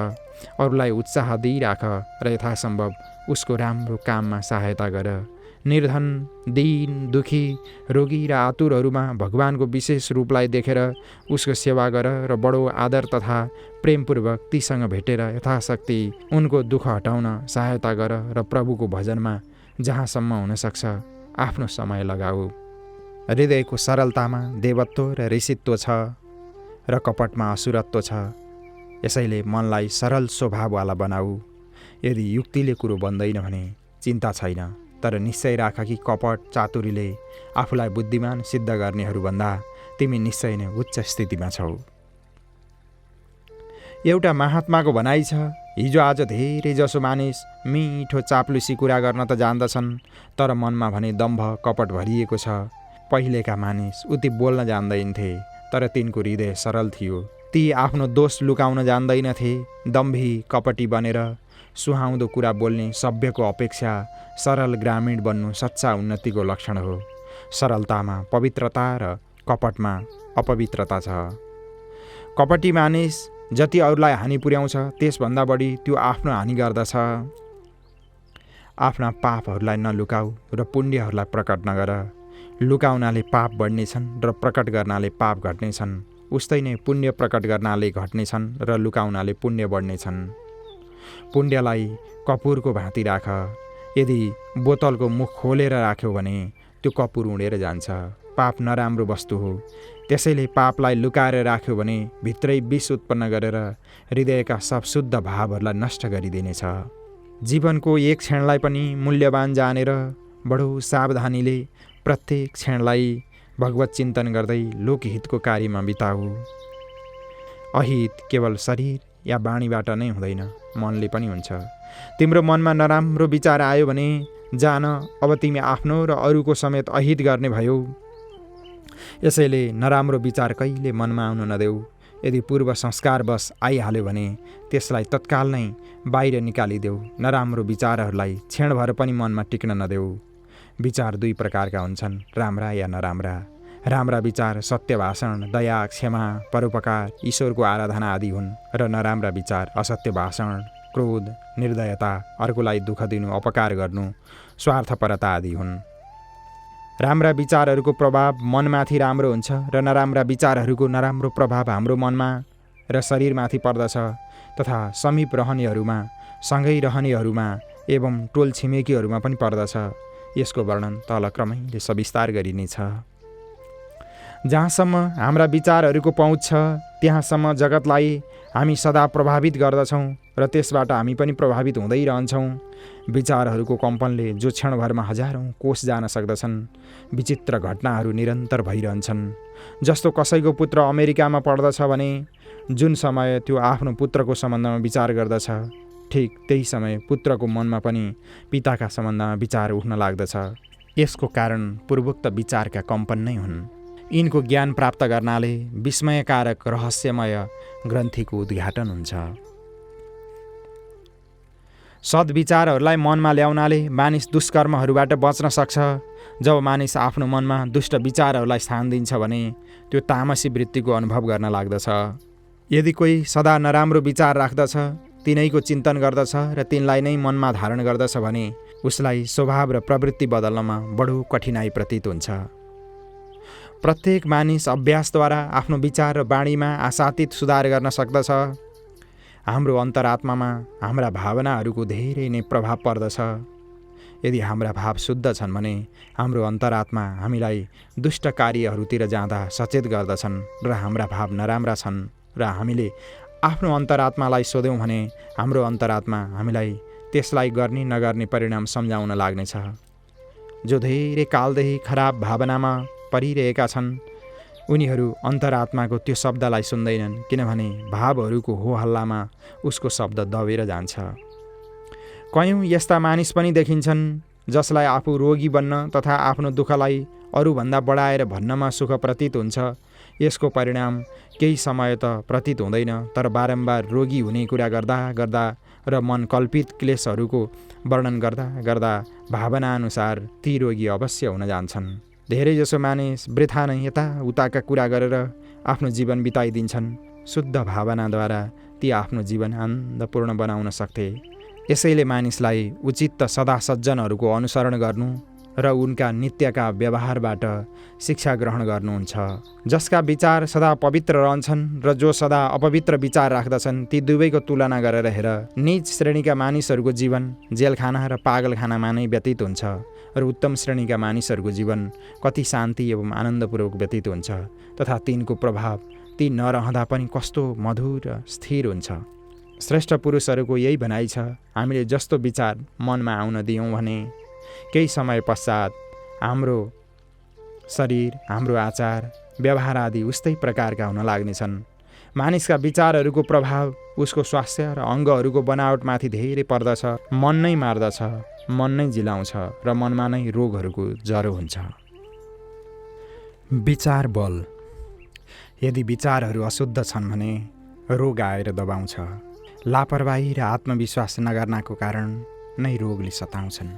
अरूलाई उत्साह दिइराख र यथासम्भव उसको राम्रो काममा सहायता गर। निर्धन, दीन, दुखी, रोगी र आतुरहरूमा भगवानको विशेष रूपलाई देखेर उसको सेवा गर र बडो आदर तथा प्रेमपूर्वक तीसँग भेटेर यथाशक्ति उनको दुःख हटाउन सहायता गर र प्रभुको भजनमा जहाँसम्म हुनसक्छ आफ्नो समय लगाऊ। हृदयको सरलतामा देवत्व र ऋषित्व छ र कपटमा असुरत्व छ। यसैले मनलाई सरल स्वभाववाला बनाऊ। यदि युक्तिले कुरो बन्दैन भने चिन्ता छैन, तर निश्चय राख कि कपट चातुरीले आफूलाई बुद्धिमान सिद्ध गर्नेहरूभन्दा तिमी निश्चय नै उच्च स्थितिमा छौ। एउटा महात्माको भनाइ छ, हिजो आज धेरै जसो मानिस मिठो चाप्लुसी कुरा गर्न त जान्दछन्, तर मनमा भने दम्भ कपट भरिएको छ। पहिलेका मानिस उति बोल्न जान्दैनथे, तर तिनको हृदय सरल थियो। ती आफ्नो दोष लुकाउन जान्दैनथे। दम्भी कपटी बनेर सुहाउँदो कुरा बोल्ने सभ्यको अपेक्षा सरल ग्रामीण बन्नु सच्चा उन्नतिको लक्षण हो। सरलतामा पवित्रता र कपटमा अपवित्रता छ। कपटी मानिस जति अरूलाई हानि पुर्याउँछ त्यसभन्दा बढी त्यो आफ्नो हानि गर्दछ। आफ्ना पापहरूलाई नलुकाऊ र पुण्यहरूलाई प्रकट नगर। लुकाउनाले पाप बढ्नेछन् र प्रकट गर्नाले पाप घट्नेछन्। उस्तै नै पुण्य प्रकट गर्नाले घट्नेछन् र लुकाउनाले पुण्य बढ्नेछन्। पुण्यलाई कपुरको भाँति राख। यदि बोतलको मुख खोलेर राख्यो भने त्यो कपुर उडेर जान्छ। पाप नराम्रो वस्तु हो, त्यसैले पापलाई लुकाएर राख्यो भने भित्रै विष उत्पन्न गरेर हृदयका सब शुद्ध भावहरूलाई नष्ट गरिदिनेछ। जीवनको एक क्षणलाई पनि मूल्यवान जानेर बडो सावधानीले प्रत्येक क्षणलाई भगवत चिन्तन गर्दै लोकहितको कार्यमा बिताऊ। अहित केवल शरीर या वाणीबाट नै हुँदैन, मनले पनि हुन्छ। तिम्रो मनमा नराम्रो विचार आयो भने जान अब तिमी आफ्नो र अरूको समेत अहित गर्ने भयो। यसैले नराम्रो विचार कहिले मनमा आउन नदेऊ। यदि पूर्व संस्कारवश आइहाल्यो भने त्यसलाई तत्काल नै बाहिर निकालिदेऊ। नराम्रो विचारहरूलाई क्षणभर पनि मनमा टिक्न नदेऊ। विचार दुई प्रकारका हुन्छन्, राम्रा या नराम्रा। राम्रा विचार सत्य भाषण, दया, क्षमा, परोपकार, ईश्वरको आराधना आदि हुन् र नराम्रा विचार असत्य भाषण, क्रोध, निर्दयता, अर्कोलाई दुःख दिनु, अपकार गर्नु, स्वार्थपरता आदि हुन्। राम्रा विचारहरूको प्रभाव मनमाथि राम्रो हुन्छ र नराम्रा विचारहरूको नराम्रो प्रभाव हाम्रो मनमा र शरीरमाथि पर्दछ तथा समीप रहनेहरूमा, सँगै रहनेहरूमा एवं टोल छिमेकीहरूमा पनि पर्दछ। यसको वर्णन तल क्रमैले सविस्तार गरिनेछ। जहाँसम्म हाम्रा विचारहरूको पहुँच छ त्यहाँसम्म जगतलाई हामी सदा प्रभावित गर्दछौँ र त्यसबाट हामी पनि प्रभावित हुँदै रहन्छौँ। विचारहरूको कम्पनले जो क्षणभरमा हजारौँ कोष जान सक्दछन्। विचित्र घटनाहरू निरन्तर भइरहन्छन्। जस्तो कसैको पुत्र अमेरिकामा पढ्दछ भने जुन समय त्यो आफ्नो पुत्रको सम्बन्धमा विचार गर्दछ, ठिक त्यही समय पुत्रको मनमा पनि पिताका सम्बन्धमा विचार उठ्न लाग्दछ। यसको कारण पूर्वोक्त विचारका कम्पन नै हुन्। यिनको ज्ञान प्राप्त गर्नाले विस्मयकारक रहस्यमय ग्रन्थीको उद्घाटन हुन्छ। सद्विचारहरूलाई मनमा ल्याउनाले मानिस दुष्कर्महरूबाट बच्न सक्छ। जब मानिस आफ्नो मनमा दुष्ट विचारहरूलाई स्थान दिन्छ भने त्यो तामसी वृत्तिको अनुभव गर्न लाग्दछ। यदि कोही सदा नराम्रो विचार राख्दछ, तिनैको चिन्तन गर्दछ र तिनलाई नै मनमा धारण गर्दछ भने उसलाई स्वभाव र प्रवृत्ति बदल्नमा बडो कठिनाई प्रतीत हुन्छ। प्रत्येक मानिस अभ्यासद्वारा आफ्नो विचार र बाणीमा आशातीत सुधार गर्न सक्दछ। हाम्रो अन्तरात्मामा हाम्रा भावनाहरूको धेरै नै प्रभाव पर्दछ। यदि हाम्रा भाव शुद्ध छन् भने हाम्रो अन्तरात्मा हामीलाई दुष्ट कार्यहरूतिर जाँदा सचेत गर्दछन् र हाम्रा भाव नराम्रा छन् र हामीले आफ्नो अन्तरात्मालाई सोध्यौँ भने हाम्रो अन्तरात्मा हामीलाई त्यसलाई गर्ने नगर्ने परिणाम सम्झाउन लाग्नेछ। जो धेरै कालदेखि खराब भावनामा परिरहेका छन् उनीहरू अन्तरात्माको त्यो शब्दलाई सुन्दैनन्, किनभने भावहरूको हो हल्लामा उसको शब्द दबेर जान्छ। कयौँ यस्ता मानिस पनि देखिन्छन् जसलाई आफू रोगी बन्न तथा आफ्नो दुःखलाई अरूभन्दा बढाएर भन्नमा सुख प्रतीत हुन्छ। यसको परिणाम केही समय त प्रतीत हुँदैन, तर बारम्बार रोगी हुने कुरा गर्दा गर्दा र मन कल्पित क्लेशहरूको वर्णन गर्दा गर्दा भावनाअनुसार ती रोगी अवश्य हुन जान्छन्। धेरैजसो मानिस वृथा नै यताउताका कुरा गरेर आफ्नो जीवन बिताइदिन्छन्। शुद्ध भावनाद्वारा ती आफ्नो जीवन आनन्दपूर्ण बनाउन सक्थे। यसैले मानिसलाई उचित त सदा सज्जनहरूको अनुसरण गर्नु र उनका नित्यका व्यवहारबाट शिक्षा ग्रहण गर्नुहुन्छ। जसका विचार सदा पवित्र रहन्छन् र जो सदा अपवित्र विचार राख्दछन्, ती दुवैको तुलना गरेर हेर। नीच श्रेणीका मानिसहरूको जीवन जेलखाना र पागलखानामा नै व्यतीत हुन्छ र उत्तम श्रेणीका मानिसहरूको जीवन कति शान्ति एवं आनन्दपूर्वक व्यतीत हुन्छ, तथा तिनको प्रभाव ती नरहँदा पनि कस्तो मधुर र स्थिर हुन्छ। श्रेष्ठ पुरुषहरूको यही भनाइ छ, हामीले जस्तो विचार मनमा आउन दियौँ भने केही समय पश्चात हाम्रो शरीर, हाम्रो आचार, व्यवहार आदि उस्तै प्रकारका हुन लाग्नेछन्। मानिसका विचारहरूको प्रभाव उसको स्वास्थ्य र अङ्गहरूको बनावटमाथि धेरै पर्दछ। मन नै मार्दछ, मन नै जिलाउँछ र मनमा नै रोगहरूको जरो हुन्छ। विचार बल। यदि विचारहरू अशुद्ध छन् भने रोग आएर दबाउँछ। लापरवाही र आत्मविश्वास नगर्नाको कारण नै रोगले सताउँछन्।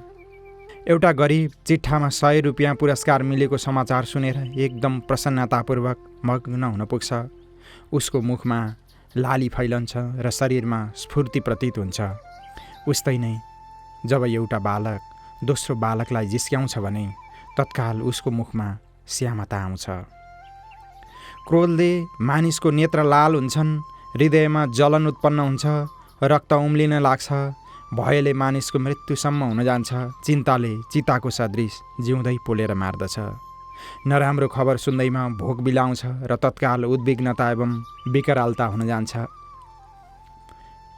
एउटा गरिब चिट्ठामा 100 रुपियाँ पुरस्कार मिलेको समाचार सुनेर एकदम प्रसन्नतापूर्वक मग्न हुन पुग्छ। उसको मुखमा लाली फैलन्छ र शरीरमा स्फूर्ति प्रतीत हुन्छ। उस्तै नै जब एउटा बालक दोस्रो बालकलाई जिस्क्याउँछ भने तत्काल उसको मुखमा श्यामता आउँछ। क्रोधले मानिसको नेत्र लाल हुन्छन्, हृदयमा जलन उत्पन्न हुन्छ, रक्त उम्लिन लाग्छ, भयले मानिसको मृत्युसम्म हुन जान्छ, चिन्ताले चिताको सदृश जिउँदै पोलेर मार्दछ। नराम्रो खबर सुन्दैमा भोक बिलाउँछ र तत्काल उद्विग्नता एवं विकरालता हुन जान्छ।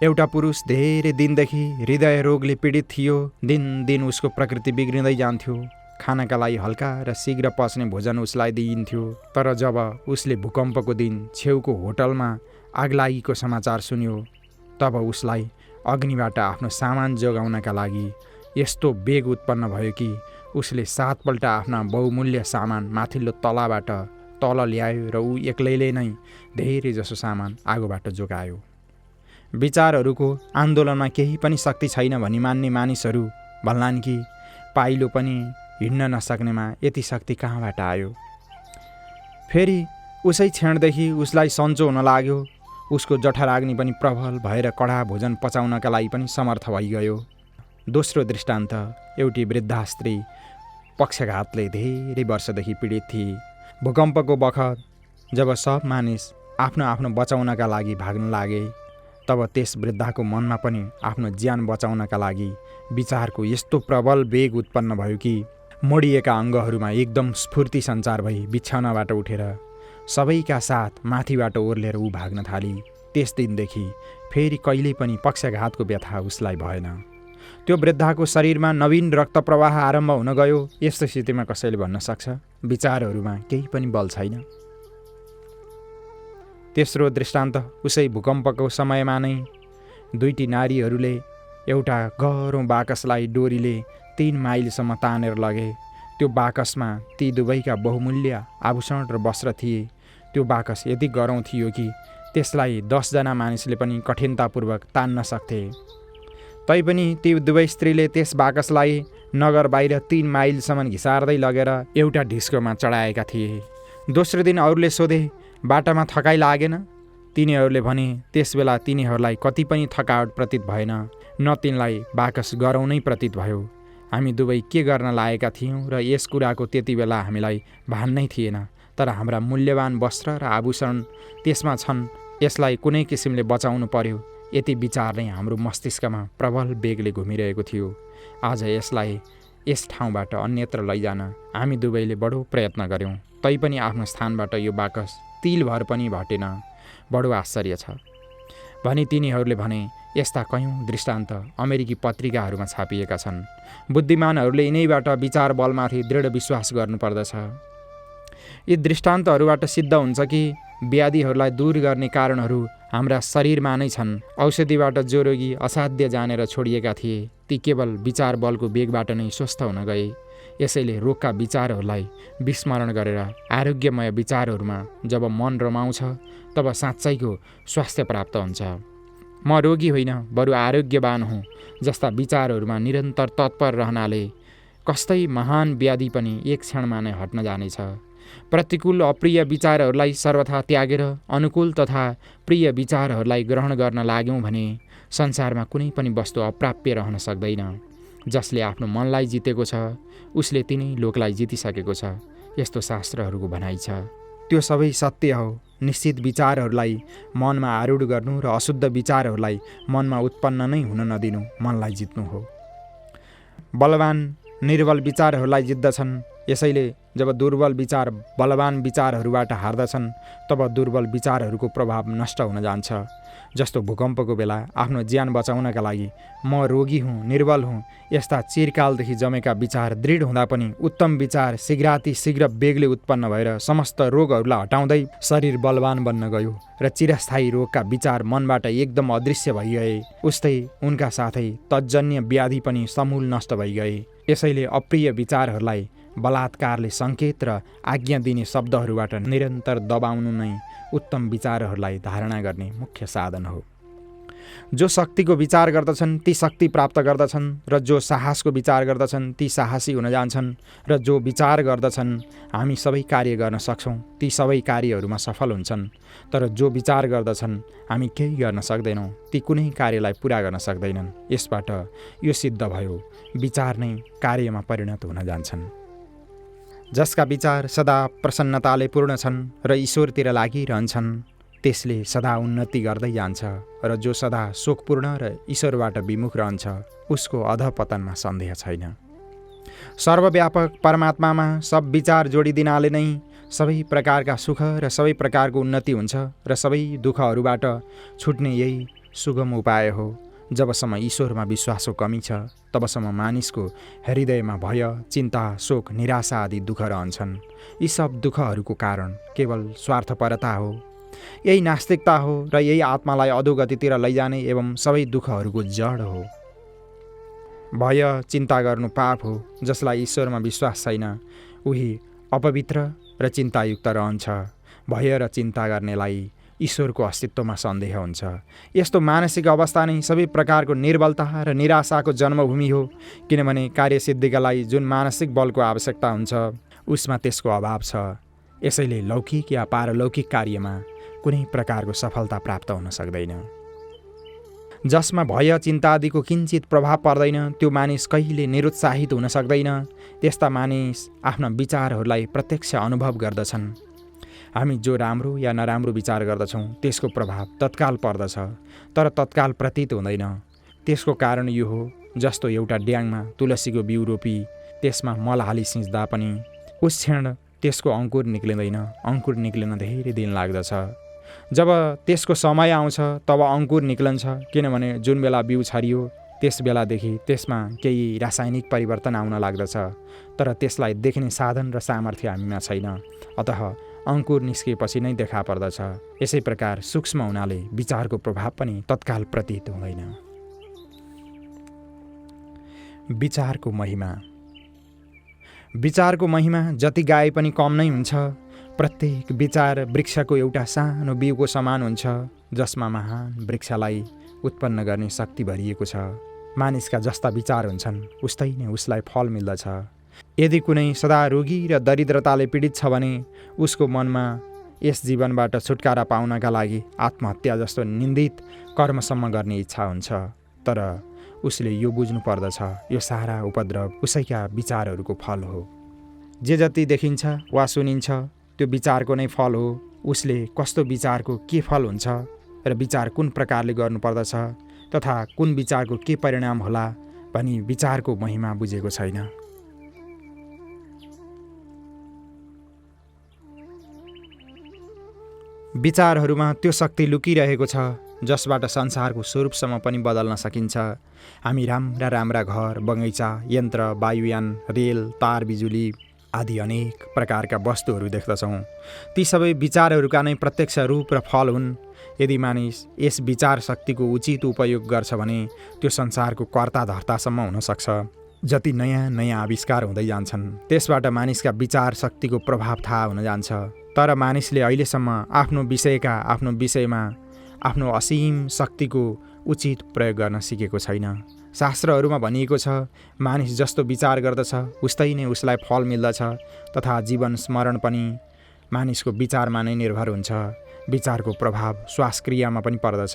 एउटा पुरुष धेरै दिनदेखि हृदय रोगले पीडित थियो। दिनदिन उसको प्रकृति बिग्रिँदै जान्थ्यो। खानका लागि हल्का र शीघ्र पच्ने भोजन उसलाई दिइन्थ्यो। तर जब उसले भूकम्पको दिन छेउको होटलमा आगलागीको समाचार सुन्यो, तब उसलाई अग्निबाट आफ्नो सामान जोगाउनका लागि यस्तो वेग उत्पन्न भयो कि उसले 7 पल्ट आफ्ना बहुमूल्य सामान माथिल्लो तलाबाट तल ल्यायो र ऊ एक्लैले नै धेरै जसो सामान आगोबाट जोगायो। विचारहरूको आन्दोलनमा केही पनि शक्ति छैन भनी मान्ने मानिसहरू भन्लान् कि पाइलो पनि हिँड्न नसक्नेमा यति शक्ति कहाँबाट आयो। फेरि उसै क्षणदेखि उसलाई सन्चो हुन लाग्यो। उसको जठराग्नि पनि प्रबल भएर कडा भोजन पचाउनका लागि पनि समर्थ भइगयो। दोस्रो दृष्टान्त, एउटी वृद्धा स्त्री पक्षघातले धेरै वर्षदेखि पीडित थिए। भूकम्पको बखत जब सब मानिस आफ्नो आफ्नो बचाउनका लागि भाग्न लागे, तब त्यस वृद्धाको मनमा पनि आफ्नो ज्यान बचाउनका लागि विचारको यस्तो प्रबल वेग उत्पन्न भयो कि मोडिएका अङ्गहरूमा एकदम स्फूर्ति सञ्चार भई बिछाउनाबाट उठेर सबैका साथ माथिबाट ओर्लेर ऊ भाग्न थाली। त्यस दिनदेखि फेरि कहिल्यै पनि पक्षघातको व्यथा उसलाई भएन। त्यो वृद्धाको शरीरमा नवीन रक्त प्रवाह आरम्भ हुन गयो। यस्तो स्थितिमा कसैले भन्न सक्छ विचारहरूमा केही पनि बल छैन? तेस्रो दृष्टान्त, उसै भूकम्पको समयमा नै दुईटी नारीहरूले एउटा गह्रो बाकसलाई डोरीले 3 माइलसम्म तानेर लगे। त्यो बाकसमा ती दुवैका बहुमूल्य आभूषण र वस्त्र थिए। त्यो बाकस यति गह्रो थियो कि त्यसलाई 10 जना मानिसले पनि कठिनतापूर्वक तान्न सक्थे। तैपनि ती दुवै स्त्रीले त्यस बाकसलाई नगर बाहिर 3 माइलसम्म घिसार्दै लगेर एउटा ढिस्कोमा चढाएका थिए। दोस्रो दिन अरूले सोधे, बाटामा थकाइ लागेन? तिनीहरूले भने त्यसबेला तिनीहरूलाई कति पनि थकावट प्रतीत भएन, न तिनलाई बाकस गराउनै प्रतीत भयो। हामी दुवै के गर्न लागेका थियौँ र यस कुराको त्यति बेला हामीलाई भान नै थिएन, तर हाम्रा मूल्यवान वस्त्र र आभूषण त्यसमा छन्, यसलाई कुनै किसिमले बचाउनु पर्यो, यति विचार नै हाम्रो मस्तिष्कमा प्रबल बेगले घुमिरहेको थियो। आज यसलाई यस ठाउँबाट अन्यत्र लैजान हामी दुवैले बडो प्रयत्न गऱ्यौँ, तैपनि आफ्नो स्थानबाट यो बाकस तिलभर पनि घटेन। बडो आश्चर्य छ भनी तिनीहरूले भने। यस्ता कयौँ दृष्टान्त अमेरिकी पत्रिकाहरूमा छापिएका छन्। बुद्धिमानहरूले यिनैबाट विचार बलमाथि दृढ विश्वास गर्नुपर्दछ। यी दृष्टान्तहरूबाट सिद्ध हुन्छ कि व्याधिहरूलाई दूर गर्ने कारणहरू हाम्रा शरीरमा नै छन्। औषधिबाट जो रोगी असाध्य जानेर छोडिएका थिए, ती केवल विचार बलको वेगबाट नै स्वस्थ हुन गए। यसैले रोगका विचारहरूलाई विस्मरण गरेर आरोग्यमय विचारहरूमा जब मन रमाउँछ, तब साँच्चैको स्वास्थ्य प्राप्त हुन्छ। म रोगी होइन, बरु आरोग्यवान हुँ जस्ता विचारहरूमा निरन्तर तत्पर रहनाले कस्तै महान व्याधि पनि एक क्षणमा नै हट्न जानेछ। प्रतिकूल अप्रिय विचारहरूलाई सर्वथा त्यागेर अनुकूल तथा प्रिय विचारहरूलाई ग्रहण गर्न लाग्यौँ भने संसारमा कुनै पनि वस्तु अप्राप्य रहन सक्दैन। जसले आफ्नो मनलाई जितेको छ, उसले तिनै लोकलाई जितिसकेको छ, यस्तो शास्त्रहरूको भनाइ छ। त्यो सबै सत्य हो। निश्चित विचारहरूलाई मनमा आरूढ गर्नु र अशुद्ध विचारहरूलाई मनमा उत्पन्न नै हुन नदिनु मनलाई जित्नु हो। बलवान निर्बल विचारहरूलाई जित्दछन्। यसैले जब दुर्बल विचार बलवान विचारहरूबाट हार्दछन्, तब दुर्बल विचारहरूको प्रभाव नष्ट हुन जान्छ। जस्तो भूकम्पको बेला आफ्नो ज्यान बचाउनका लागि म रोगी हुँ, निर्बल हुँ, यस्ता चिरकालदेखि जमेका विचार दृढ हुँदा पनि उत्तम विचार शीघ्रातिशीघ्र बेगले उत्पन्न भएर समस्त रोगहरूलाई हटाउँदै शरीर बलवान बन्न गयो र चिरस्थायी रोगका विचार मनबाट एकदम अदृश्य भइगए। उस्तै उनका साथै तज्जन्य व्याधि पनि समूल नष्ट भइगए। यसैले अप्रिय विचारहरूलाई बलात्कारले सङ्केत र आज्ञा दिने शब्दहरूबाट निरन्तर दबाउनु नै उत्तम विचारहरूलाई धारणा गर्ने मुख्य साधन हो। जो शक्तिको विचार गर्दछन् ती शक्ति प्राप्त गर्दछन्, र जो साहसको विचार गर्दछन् ती साहसी हुन जान्छन्, र जो विचार गर्दछन् हामी सबै कार्य गर्न सक्छौँ ती सबै कार्यहरूमा सफल हुन्छन्। तर जो विचार गर्दछन् हामी केही गर्न सक्दैनौँ, ती कुनै कार्यलाई पुरा गर्न सक्दैनन्। यसबाट यो सिद्ध भयो, विचार नै कार्यमा परिणत हुन जान्छन्। जसका विचार सदा प्रसन्नताले पूर्ण छन् र ईश्वरतिर लागिरहन्छन्, त्यसले सदा उन्नति गर्दै जान्छ, र जो सदा शोकपूर्ण र ईश्वरबाट विमुख रहन्छ, उसको अधपतनमा सन्देह छैन। सर्वव्यापक परमात्मामा सब विचार जोडिदिनाले नै सबै प्रकारका सुख र सबै प्रकारको उन्नति हुन्छ, र सबै दुःखहरूबाट छुट्ने यही सुगम उपाय हो। जबसम्म ईश्वरमा विश्वासको कमी छ, तबसम्म मानिसको हृदयमा भय, चिन्ता, शोक, निराशा आदि दुःख रहन्छन्। यी सब दुःखहरूको कारण केवल स्वार्थपरता हो। यही नास्तिकता हो र यही आत्मालाई अधोगतितिर लैजाने एवं सबै दुःखहरूको जड हो। भय, चिन्ता गर्नु पाप हो। जसलाई ईश्वरमा विश्वास छैन, उही अपवित्र र चिन्तायुक्त रहन्छ। भय र चिन्ता गर्नेलाई ईश्वरको अस्तित्वमा सन्देह हुन्छ। यस्तो मानसिक अवस्था नै सबै प्रकारको निर्बलता र निराशाको जन्मभूमि हो। किनभने कार्यसिद्धिका लागि जुन मानसिक बलको आवश्यकता हुन्छ, उसमा त्यसको अभाव छ। यसैले लौकिक या पारलौकिक कार्यमा कुनै प्रकारको सफलता प्राप्त हुन सक्दैन। जसमा भय, चिन्ता आदिको किञ्चित प्रभाव पर्दैन, त्यो मानिस कहिले निरुत्साहित हुन सक्दैन। त्यस्ता मानिस आफ्ना विचारहरूलाई प्रत्यक्ष अनुभव गर्दछन्। हामी जो राम्रो या नराम्रो विचार गर्दछौँ त्यसको प्रभाव तत्काल पर्दछ, तर तत्काल प्रतीत हुँदैन। त्यसको कारण यो हो, जस्तो एउटा ड्याङमा तुलसीको बिउ रोपी त्यसमा मल हाली सिँच्दा पनि उस क्षण त्यसको अङ्कुर निक्लिँदैन। अङ्कुर निक्लिन धेरै दिन लाग्दछ। जब त्यसको समय आउँछ तब अङ्कुर निक्लन्छ, किनभने जुन बेला बिउ छरियो त्यस बेलादेखि त्यसमा केही रासायनिक परिवर्तन आउन लाग्दछ, तर त्यसलाई देख्ने साधन र सामर्थ्य हामीमा छैन। अतः अङ्कुर निस्किएपछि नै देखा पर्दछ। यसै प्रकार सूक्ष्म हुनाले विचारको प्रभाव पनि तत्काल प्रतीत हुँदैन। विचारको महिमा। विचारको महिमा जति गाए पनि कम नै हुन्छ। प्रत्येक विचार वृक्षको एउटा सानो बिउको समान हुन्छ, जसमा महान वृक्षलाई उत्पन्न गर्ने शक्ति भरिएको छ। मानिसका जस्ता विचार हुन्छन् उस्तै नै उसलाई फल मिल्दछ। यदि कुनै सदा रोगी र दरिद्रताले पीडित छ भने उसको मनमा यस जीवनबाट छुटकारा पाउनका लागि आत्महत्या जस्तो निन्दित कर्मसम्म गर्ने इच्छा हुन्छ। तर उसले यो बुझ्नु पर्दछ, यो सारा उपद्रव उसैका विचारहरूको फल हो। जे जति देखिन्छ वा सुनिन्छ त्यो विचारको नै फल हो। उसले कस्तो विचारको के फल हुन्छ र विचार कुन प्रकारले गर्नुपर्दछ तथा कुन विचारको के परिणाम होला भनी विचारको महिमा बुझेको छैन। विचारहरूमा त्यो शक्ति लुकिरहेको छ जसबाट संसारको स्वरूपसम्म पनि बदल्न सकिन्छ। हामी राम्रा राम्रा घर, बगैँचा, यन्त्र, वायुयान, रेल, तार बिजुली आदि अनेक प्रकारका वस्तुहरू देख्दछौँ। ती सबै विचारहरूका नै प्रत्यक्ष रूप र फल हुन्। यदि मानिस यस विचार शक्तिको उचित उपयोग गर्छ भने त्यो संसारको कर्ता धर्तासम्म हुनसक्छ। जति नयाँ नयाँ आविष्कार हुँदै जान्छन् त्यसबाट मानिसका विचार शक्तिको प्रभाव थाहा हुन जान्छ। तर मानिसले अहिलेसम्म आफ्नो विषयमा आफ्नो असीम शक्तिको उचित प्रयोग गर्न सिकेको छैन। शास्त्रहरूमा भनिएको छ, मानिस जस्तो विचार गर्दछ उस्तै नै उसलाई फल मिल्दछ तथा जीवन स्मरण पनि मानिसको विचारमा नै निर्भर हुन्छ। विचारको प्रभाव श्वासक्रियामा पनि पर्दछ।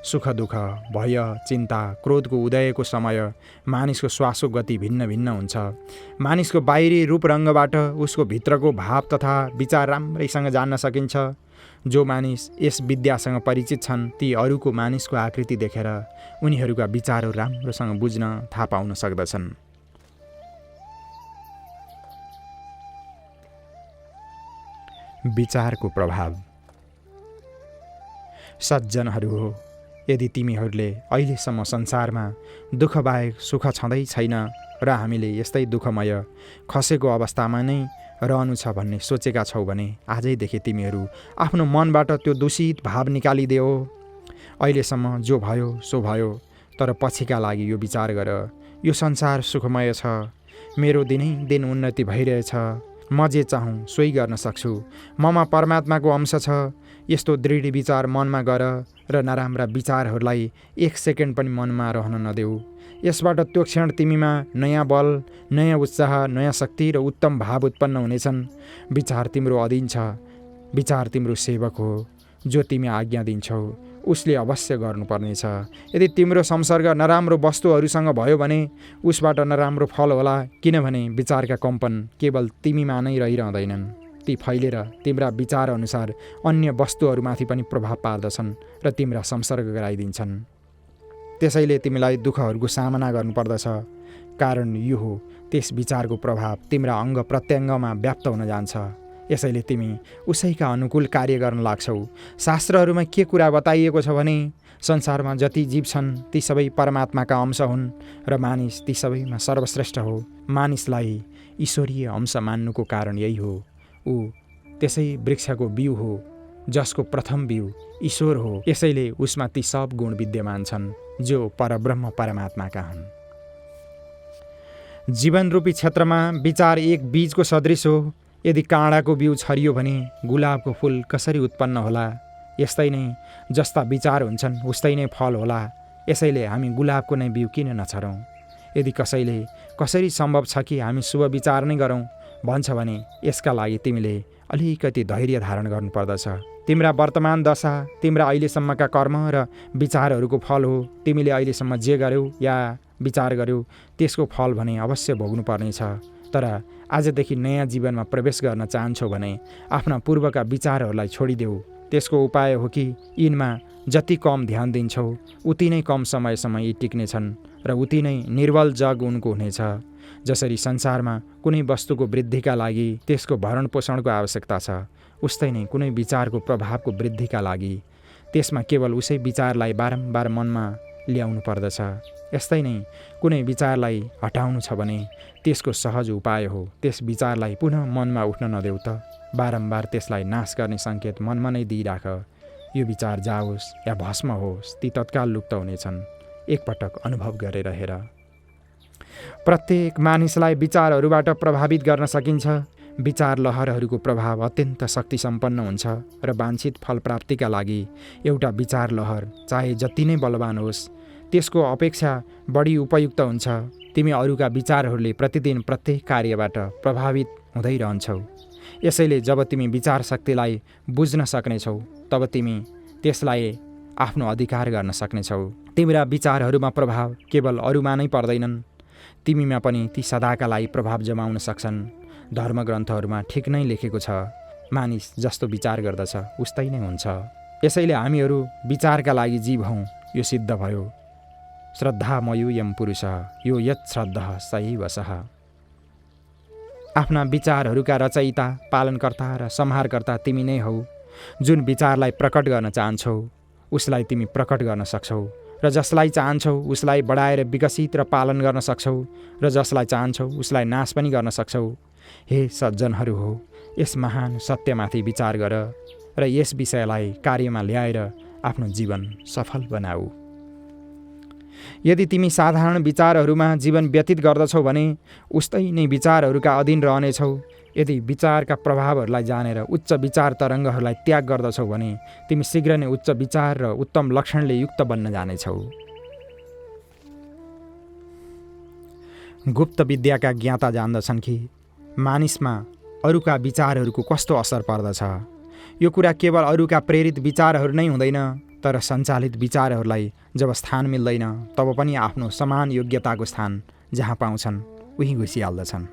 सुख दुःख, भय, चिन्ता, क्रोधको उदयको समय मानिसको श्वासको गति भिन्न भिन्न हुन्छ। मानिसको बाहिरी रूपरङ्गबाट उसको भित्रको भाव तथा विचार राम्रैसँग जान्न सकिन्छ। जो मानिस यस विद्यासँग परिचित छन् ती अरूको मानिसको आकृति देखेर उनीहरूका विचारहरू राम्रोसँग बुझ्न थाहा पाउन सक्दछन्। विचारको प्रभाव। सज्जनहरू हो, यदि तिमीहरूले अहिलेसम्म संसारमा दुःख बाहेक सुख छँदै छैन र हामीले यस्तै दुःखमय खसेको अवस्थामा नै रहनु छ भन्ने सोचेका छौ भने आजैदेखि तिमीहरू आफ्नो मनबाट त्यो दूषित भाव निकालिदेऊ। अहिलेसम्म जो भयो सो भयो, तर पछिका लागि यो विचार गर, यो संसार सुखमय छ, मेरो दिनैदिन उन्नति भइरहेछ, म जे चाहँ सोही गर्न सक्छु, ममा परमात्माको अंश छ। यस्तो दृढ विचार मनमा गर र नराम्रा विचारहरूलाई एक सेकेन्ड पनि मनमा रहन नदेऊ। यसबाट त्यो क्षण तिमीमा नयाँ बल, नयाँ उत्साह, नयाँ शक्ति र उत्तम भाव उत्पन्न हुनेछन्। विचार तिम्रो अधीन छ, विचार तिम्रो सेवक हो। जो तिमी आज्ञा दिन्छौ उसले अवश्य गर्नुपर्नेछ। यदि तिम्रो संसर्ग नराम्रो वस्तुहरूसँग भयो भने उसबाट नराम्रो फल होला, किनभने विचारका कम्पन केवल तिमीमा नै रहिरहँदैनन्। ती फैलेर तिम्रा विचार अनुसार अन्य वस्तुहरूमाथि पनि प्रभाव पार्दछन् र तिम्रा संसर्ग गराइदिन्छन्। त्यसैले तिमीलाई दुःखहरूको सामना गर्नुपर्दछ। कारण यो हो, त्यस विचारको प्रभाव तिम्रा अङ्ग प्रत्यङ्गमा व्याप्त हुन जान्छ। यसैले तिमी उसैका अनुकूल कार्य गर्न लाग्छौ। शास्त्रहरूमा के कुरा बताइएको छ भने संसारमा जति जीव छन् ती सबै परमात्माका अंश हुन् र मानिस ती सबैमा सर्वश्रेष्ठ हो। मानिसलाई ईश्वरीय अंश मान्नुको कारण यही हो। ऊ त्यसै वृक्षको बिउ हो जसको प्रथम बिउ ईश्वर हो। यसैले उसमा ती सब गुण विद्यमान छन् जो परब्रह्म परमात्माका हुन्। जीवनरूपी क्षेत्रमा विचार एक बीजको सदृश हो। यदि काँडाको बिउ छरियो भने गुलाबको फुल कसरी उत्पन्न होला? यस्तै नै जस्ता विचार हुन्छन् उस्तै नै फल होला। यसैले हामी गुलाबको नै बिउ किन नछरौँ? यदि कसैले कसरी सम्भव छ कि हामी शुभ विचार नै गरौँ भन्छ भने यसका लागि तिमीले अलिकति धैर्य धारण गर्नुपर्दछ। तिम्रा वर्तमान दशा तिम्रा अहिलेसम्मका कर्म र विचारहरूको फल हो। तिमीले अहिलेसम्म जे गर्यौ या विचार गर्यौ त्यसको फल भने अवश्य भोग्नुपर्नेछ। तर आजदेखि नयाँ जीवनमा प्रवेश गर्न चाहन्छौ भने आफ्ना पूर्वका विचारहरूलाई छोडिदेऊ। त्यसको उपाय हो कि यिनमा जति कम ध्यान दिन्छौ उति नै कम समयसम्म यी टिक्नेछन् र उति नै निर्बल जग उनको हुनेछ। जसरी संसारमा कुनै वस्तुको वृद्धिका लागि त्यसको भरण पोषणको आवश्यकता छ, उस्तै नै कुनै विचारको प्रभावको वृद्धिका लागि त्यसमा केवल उसै विचारलाई बारम्बार मनमा ल्याउनु पर्दछ। यस्तै नै कुनै विचारलाई हटाउनु छ भने त्यसको सहज उपाय हो त्यस विचारलाई पुनः मनमा उठ्न नदेऊ त बारम्बार त्यसलाई नाश गर्ने सङ्केत मनमा नै दिइराख। यो विचार जाओस् या भस्म होस् ती तत्काल लुप्त हुनेछन्। एकपटक अनुभव गरेर हेर। प्रत्येक मानिसलाई विचारहरूबाट प्रभावित गर्न सकिन्छ। विचार लहरहरूको प्रभाव अत्यन्त शक्ति सम्पन्न हुन्छ र वाञ्छित फल प्राप्तिका लागि एउटा विचार लहर चाहे जति नै बलवान होस् त्यसको अपेक्षा बढी उपयुक्त हुन्छ। तिमी अरूका विचारहरूले प्रतिदिन प्रत्येक कार्यबाट प्रभावित हुँदै रहन्छौ। यसैले जब तिमी विचार शक्तिलाई बुझ्न सक्नेछौ तब तिमी त्यसलाई आफ्नो अधिकार गर्न सक्नेछौ। तिम्रा विचारहरूमा प्रभाव केवल अरूमा नै पर्दैनन्, तिमीमा पनि ती सदाका लागि प्रभाव जमाउन सक्छन्। धर्मग्रन्थहरूमा ठिक नै लेखेको छ, मानिस जस्तो विचार गर्दछ उस्तै नै हुन्छ। यसैले हामीहरू विचारका लागि जीव हौँ, यो सिद्ध भयो। श्रद्धा मयूयम पुरुष यो यत् श्रद्धा सही वसः। आफ्ना विचारहरूका रचयिता, पालनकर्ता र संहारकर्ता तिमी नै हौ। जुन विचारलाई प्रकट गर्न चाहन्छौ उसलाई तिमी प्रकट गर्न सक्छौ, र जसलाई चाहन्छौ उसलाई बढाएर विकसित र पालन गर्न सक्छौ, र जसलाई चाहन्छौ उसलाई नाश पनि गर्न सक्छौ। हे सज्जनहरू हो, यस महान सत्यमाथि विचार गर र यस विषयलाई कार्यमा ल्याएर आफ्नो जीवन सफल बनाऊ। यदि तिमी साधारण विचारहरूमा जीवन व्यतीत गर्दछौ भने उस्तै नै विचारहरूका अधीन रहनेछौ। यदि विचारका प्रभावहरूलाई जानेर उच्च विचार तरङ्गहरूलाई त्याग गर्दछौ भने तिमी शीघ्र नै उच्च विचार र उत्तम लक्षणले युक्त बन्न जानेछौ। गुप्त विद्याका ज्ञाता जान्दछन् कि मानिसमा अरूका विचारहरूको कस्तो असर पर्दछ। यो कुरा केवल अरूका प्रेरित विचारहरू नै हुँदैन, तर सञ्चालित विचारहरूलाई जब स्थान मिल्दैन तब पनि आफ्नो समान योग्यताको स्थान जहाँ पाउँछन् उही घुसिहाल्दछन्।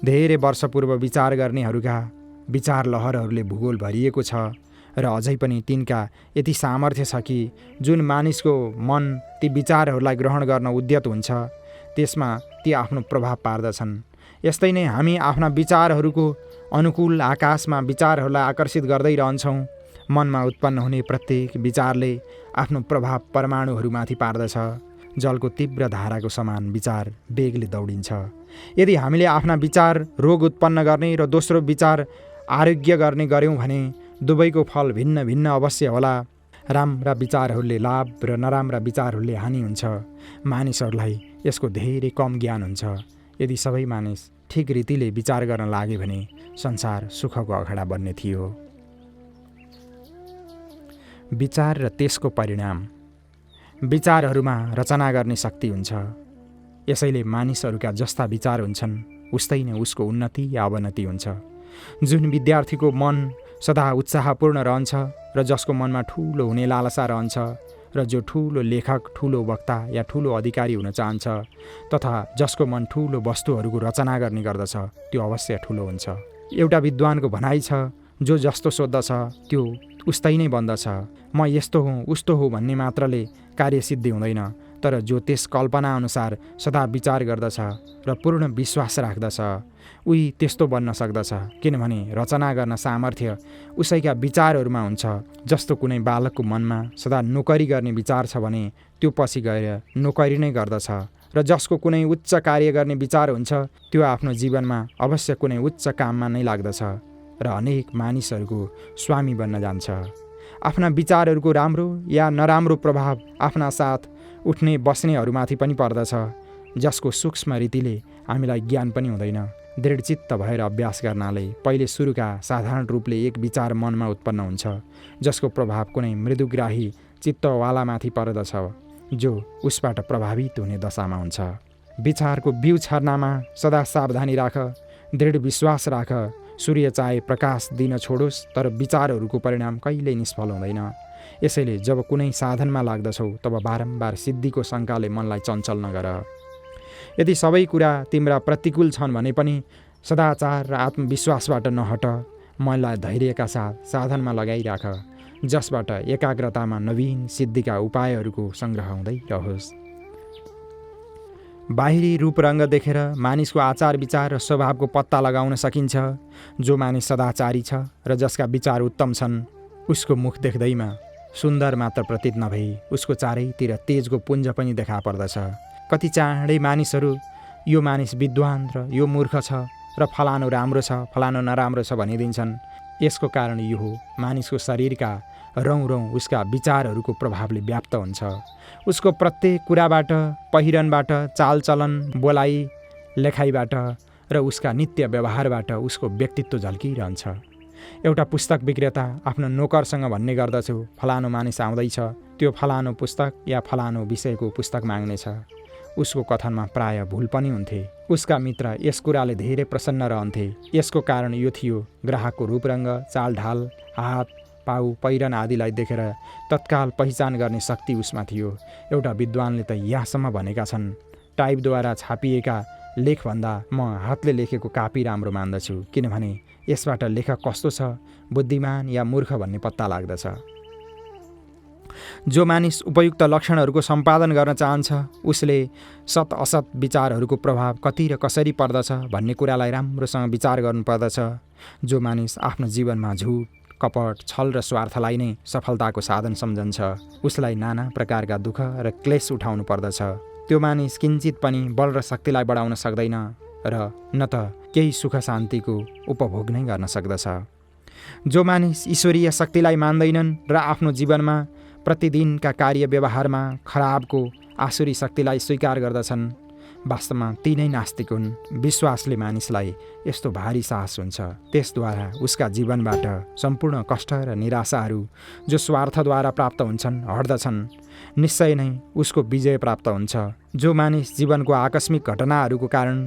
धेरै वर्ष पूर्व विचार गर्नेहरूका विचार लहरहरूले भूगोल भरिएको छ र अझै पनि तिनका यति सामर्थ्य छ कि जुन मानिसको मन ती विचारहरूलाई ग्रहण गर्न उद्यत हुन्छ त्यसमा ती आफ्नो प्रभाव पार्दछन्। यस्तै नै हामी आफ्ना विचारहरूको अनुकूल आकाशमा विचारहरूलाई आकर्षित गर्दै रहन्छौँ। मनमा उत्पन्न हुने प्रत्येक विचारले आफ्नो प्रभाव परमाणुहरूमाथि पार्दछ। जलको तीव्र धाराको समान विचार वेगले दौडिन्छ। यदि हामीले आफ्ना विचार रोग उत्पन्न गर्ने र दोस्रो विचार आरोग्य गर्ने गर्यौँ भने दुवैको फल भिन्न भिन्न अवश्य होला। राम्रा विचारहरूले लाभ र नराम्रा विचारहरूले हानि हुन्छ। मानिसहरूलाई यसको धेरै कम ज्ञान हुन्छ। यदि सबै मानिस ठिक रीतिले विचार गर्न लागे भने संसार सुखको अखडा बन्ने थियो। विचार र त्यसको परिणाम। विचारहरूमा रचना गर्ने शक्ति हुन्छ। यसैले मानिसहरूका जस्ता विचार हुन्छन् उस्तै नै उसको उन्नति या अवनति हुन्छ। जुन विद्यार्थीको मन सदा उत्साहपूर्ण रहन्छ र जसको मनमा ठुलो हुने लालसा रहन्छ र जो ठुलो लेखक, ठुलो वक्ता या ठुलो अधिकारी हुन चाहन्छ तथा जसको मन ठुलो वस्तुहरूको रचना गर्ने गर्दछ त्यो अवश्य ठुलो हुन्छ। एउटा विद्वानको भनाइ छ, जो जस्तो सोद्धछ त्यो उस्तै नै बन्दछ। म यस्तो हुँ उस्तो हो भन्ने मात्रले कार्यसिद्धि हुँदैन, तर जो त्यस कल्पना अनुसार सदा विचार गर्दछ र पूर्ण विश्वास राख्दछ उही त्यस्तो बन्न सक्दछ। किनभने रचना गर्न सामर्थ्य उसैका विचारहरूमा हुन्छ। जस्तो कुनै बालकको मनमा सदा नोकरी गर्ने विचार छ भने त्यो पछि गएर नोकरी नै गर्दछ, र जसको कुनै उच्च कार्य गर्ने विचार हुन्छ त्यो आफ्नो जीवनमा अवश्य कुनै उच्च काममा नै लाग्दछ र अनेक मानिसहरूको स्वामी बन्न जान्छ। आफ्ना विचारहरूको राम्रो या नराम्रो प्रभाव आफ्ना साथ उठ्ने बस्नेहरूमाथि पनि पर्दछ, जसको सूक्ष्म रीतिले हामीलाई ज्ञान पनि हुँदैन। दृढचित्त भएर अभ्यास गर्नाले पहिले सुरुका साधारण रूपले एक विचार मनमा उत्पन्न हुन्छ, जसको प्रभाव कुनै मृदुग्राही चित्तवालामाथि पर्दछ जो उसबाट प्रभावित हुने दशामा हुन्छ। विचारको बिउ छर्नामा सदा सावधानी राख, दृढ विश्वास राख। सूर्य चाहे प्रकाश दिन छोडोस् तर विचारहरूको परिणाम कहिल्यै निष्फल हुँदैन। यसैले जब कुनै साधनमा लाग्दछौ तब बारम्बार सिद्धिको शङ्काले मनलाई चञ्चल नगर। यदि सबै कुरा तिम्रा प्रतिकूल छन् भने पनि सदाचार र आत्मविश्वासबाट नहट। मनलाई धैर्यका साथ साधनमा लगाइराख, जसबाट एकाग्रतामा नवीन सिद्धिका उपायहरूको सङ्ग्रह हुँदै रहोस्। बाहिरी रूप रङ्ग देखेर मानिसको आचार विचार र स्वभावको पत्ता लगाउन सकिन्छ। जो मानिस सदाचारी छ र जसका विचार उत्तम छन् उसको मुख देख्दैमा सुन्दर मात्र प्रतीत नभई उसको चारैतिर तेजको पुञ्ज पनि देखा पर्दछ। कति चाँडै मानिसहरू यो मानिस विद्वान र यो मूर्ख छ र फलानु राम्रो छ फलानु नराम्रो छ भनिदिन्छन्। यसको कारण यो हो, मानिसको शरीरका रौँ रौँ उसका विचारहरूको प्रभावले व्याप्त हुन्छ। उसको प्रत्येक कुराबाट, पहिरनबाट, चालचलन, बोलाइ, लेखाइबाट र उसका नित्य व्यवहारबाट उसको व्यक्तित्व झल्किरहन्छ। एउटा पुस्तक विक्रेता आफ्नो नोकरसँग भन्ने गर्दछु, फलानु मानिस आउँदैछ, त्यो फलानु पुस्तक या फलानु विषयको पुस्तक माग्नेछ। उसको कथनमा प्राय भुल पनि हुन्थे। उसका मित्र यस कुराले धेरै प्रसन्न रहन्थे। यसको कारण यो थियो, ग्राहकको रूपरङ्ग, चालढाल, हात पाउ पहिरन आदिलाई देखेर तत्काल पहिचान गर्ने शक्ति उसमा थियो। एउटा विद्वानले त यहाँसम्म भनेका छन्, टाइपद्वारा छापिएका लेखभन्दा म हातले लेखेको कापी राम्रो मान्दछु, किनभने यसबाट लेखक कस्तो छ, बुद्धिमान या मूर्ख भन्ने पत्ता लाग्दछ। जो मानिस उपयुक्त लक्षणहरूको सम्पादन गर्न चाहन्छ उसले सत असत विचारहरूको प्रभाव कति र कसरी पर्दछ भन्ने कुरालाई राम्रोसँग विचार गर्नुपर्दछ। जो मानिस आफ्नो जीवनमा झुट, कपट, छल र स्वार्थलाई नै सफलताको साधन सम्झन्छ उसलाई नाना प्रकारका दुःख र क्लेश उठाउनु पर्दछ। त्यो मानिस किञ्चित पनि बल र शक्तिलाई बढाउन सक्दैन र न त केही सुख शान्तिको उपभोग नै गर्न सक्दछ। जो मानिस ईश्वरीय शक्तिलाई मान्दैनन् र आफ्नो जीवनमा प्रतिदिनका कार्य व्यवहारमा खराबको आसुरी शक्तिलाई स्वीकार गर्दछन् वास्तवमा ती नै नास्तिक हुन्। विश्वासले मानिसलाई यस्तो भारी साहस हुन्छ, त्यसद्वारा उसका जीवनबाट सम्पूर्ण कष्ट र निराशाहरू जो स्वार्थद्वारा प्राप्त हुन्छन् हट्दछन्। निश्चय नै उसको विजय प्राप्त हुन्छ। जो मानिस जीवनको आकस्मिक घटनाहरूको कारण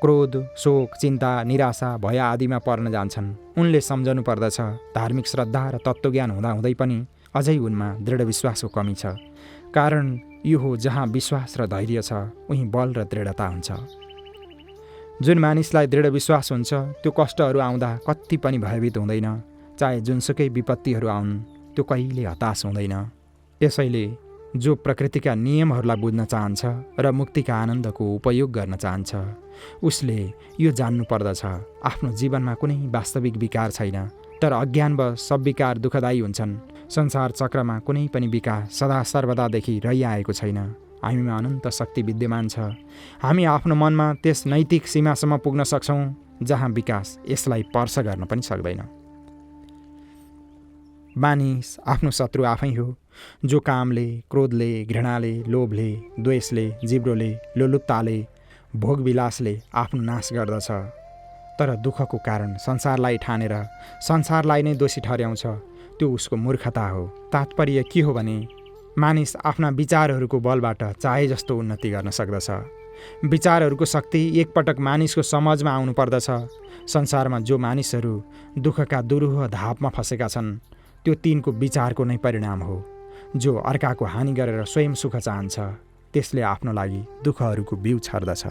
क्रोध, शोक, चिन्ता, निराशा, भय आदिमा पर्न जान्छन् उनले सम्झनु पर्दछ धार्मिक श्रद्धा र तत्त्वज्ञान हुँदाहुँदै पनि अझै उनमा दृढ विश्वासको कमी छ। कारण यो हो जहाँ विश्वास र धैर्य छ उहीँ बल र दृढता हुन्छ। जुन मानिसलाई दृढ विश्वास हुन्छ त्यो कष्टहरू आउँदा कति पनि भयभीत हुँदैन, चाहे जुनसुकै विपत्तिहरू आउन् त्यो कहिले हताश हुँदैन। यसैले जो प्रकृतिका नियमहरूलाई बुझ्न चाहन्छ र मुक्तिका आनन्दको उपयोग गर्न चाहन्छ उसले यो जान्नु पर्दछ आफ्नो जीवनमा कुनै वास्तविक विकार छैन, तर अज्ञानवश सब विकार दुःखदायी हुन्छन्। संसार चक्रमा कुनै पनि विकार सदा सर्वदादेखि रहिआएको छैन। हामीमा अनन्त शक्ति विद्यमान छ। हामी आफ्नो मनमा त्यस नैतिक सीमासम्म पुग्न सक्छौँ जहाँ विकास यसलाई स्पर्श गर्न पनि सक्दैन। मानिस आफ्नो शत्रु आफै हो, जो कामले, क्रोधले, घृणाले, लोभले, द्वेषले, जिब्रोले, लोलुपताले, भोगविलासले आफ्नो नाश गर्दछ। तर दुःखको कारण संसारलाई ठानेर संसारलाई नै दोषी ठहर्याउँछ त्यो उसको मूर्खता हो। तात्पर्य के हो भने मानिस आफ्ना विचारहरूको बलबाट चाहे जस्तो उन्नति गर्न सक्दछ। विचारहरूको शक्ति एकपटक मानिसको समझमा आउनु पर्दछ। संसारमा जो मानिसहरू दुःखका दुरूह धापमा फसेका छन् त्यो तिनको विचारको नै परिणाम हो। जो अर्काको हानि गरेर स्वयं सुख चाहन्छ त्यसले आफ्नो लागि दुःखहरूको बिउ छर्दछ।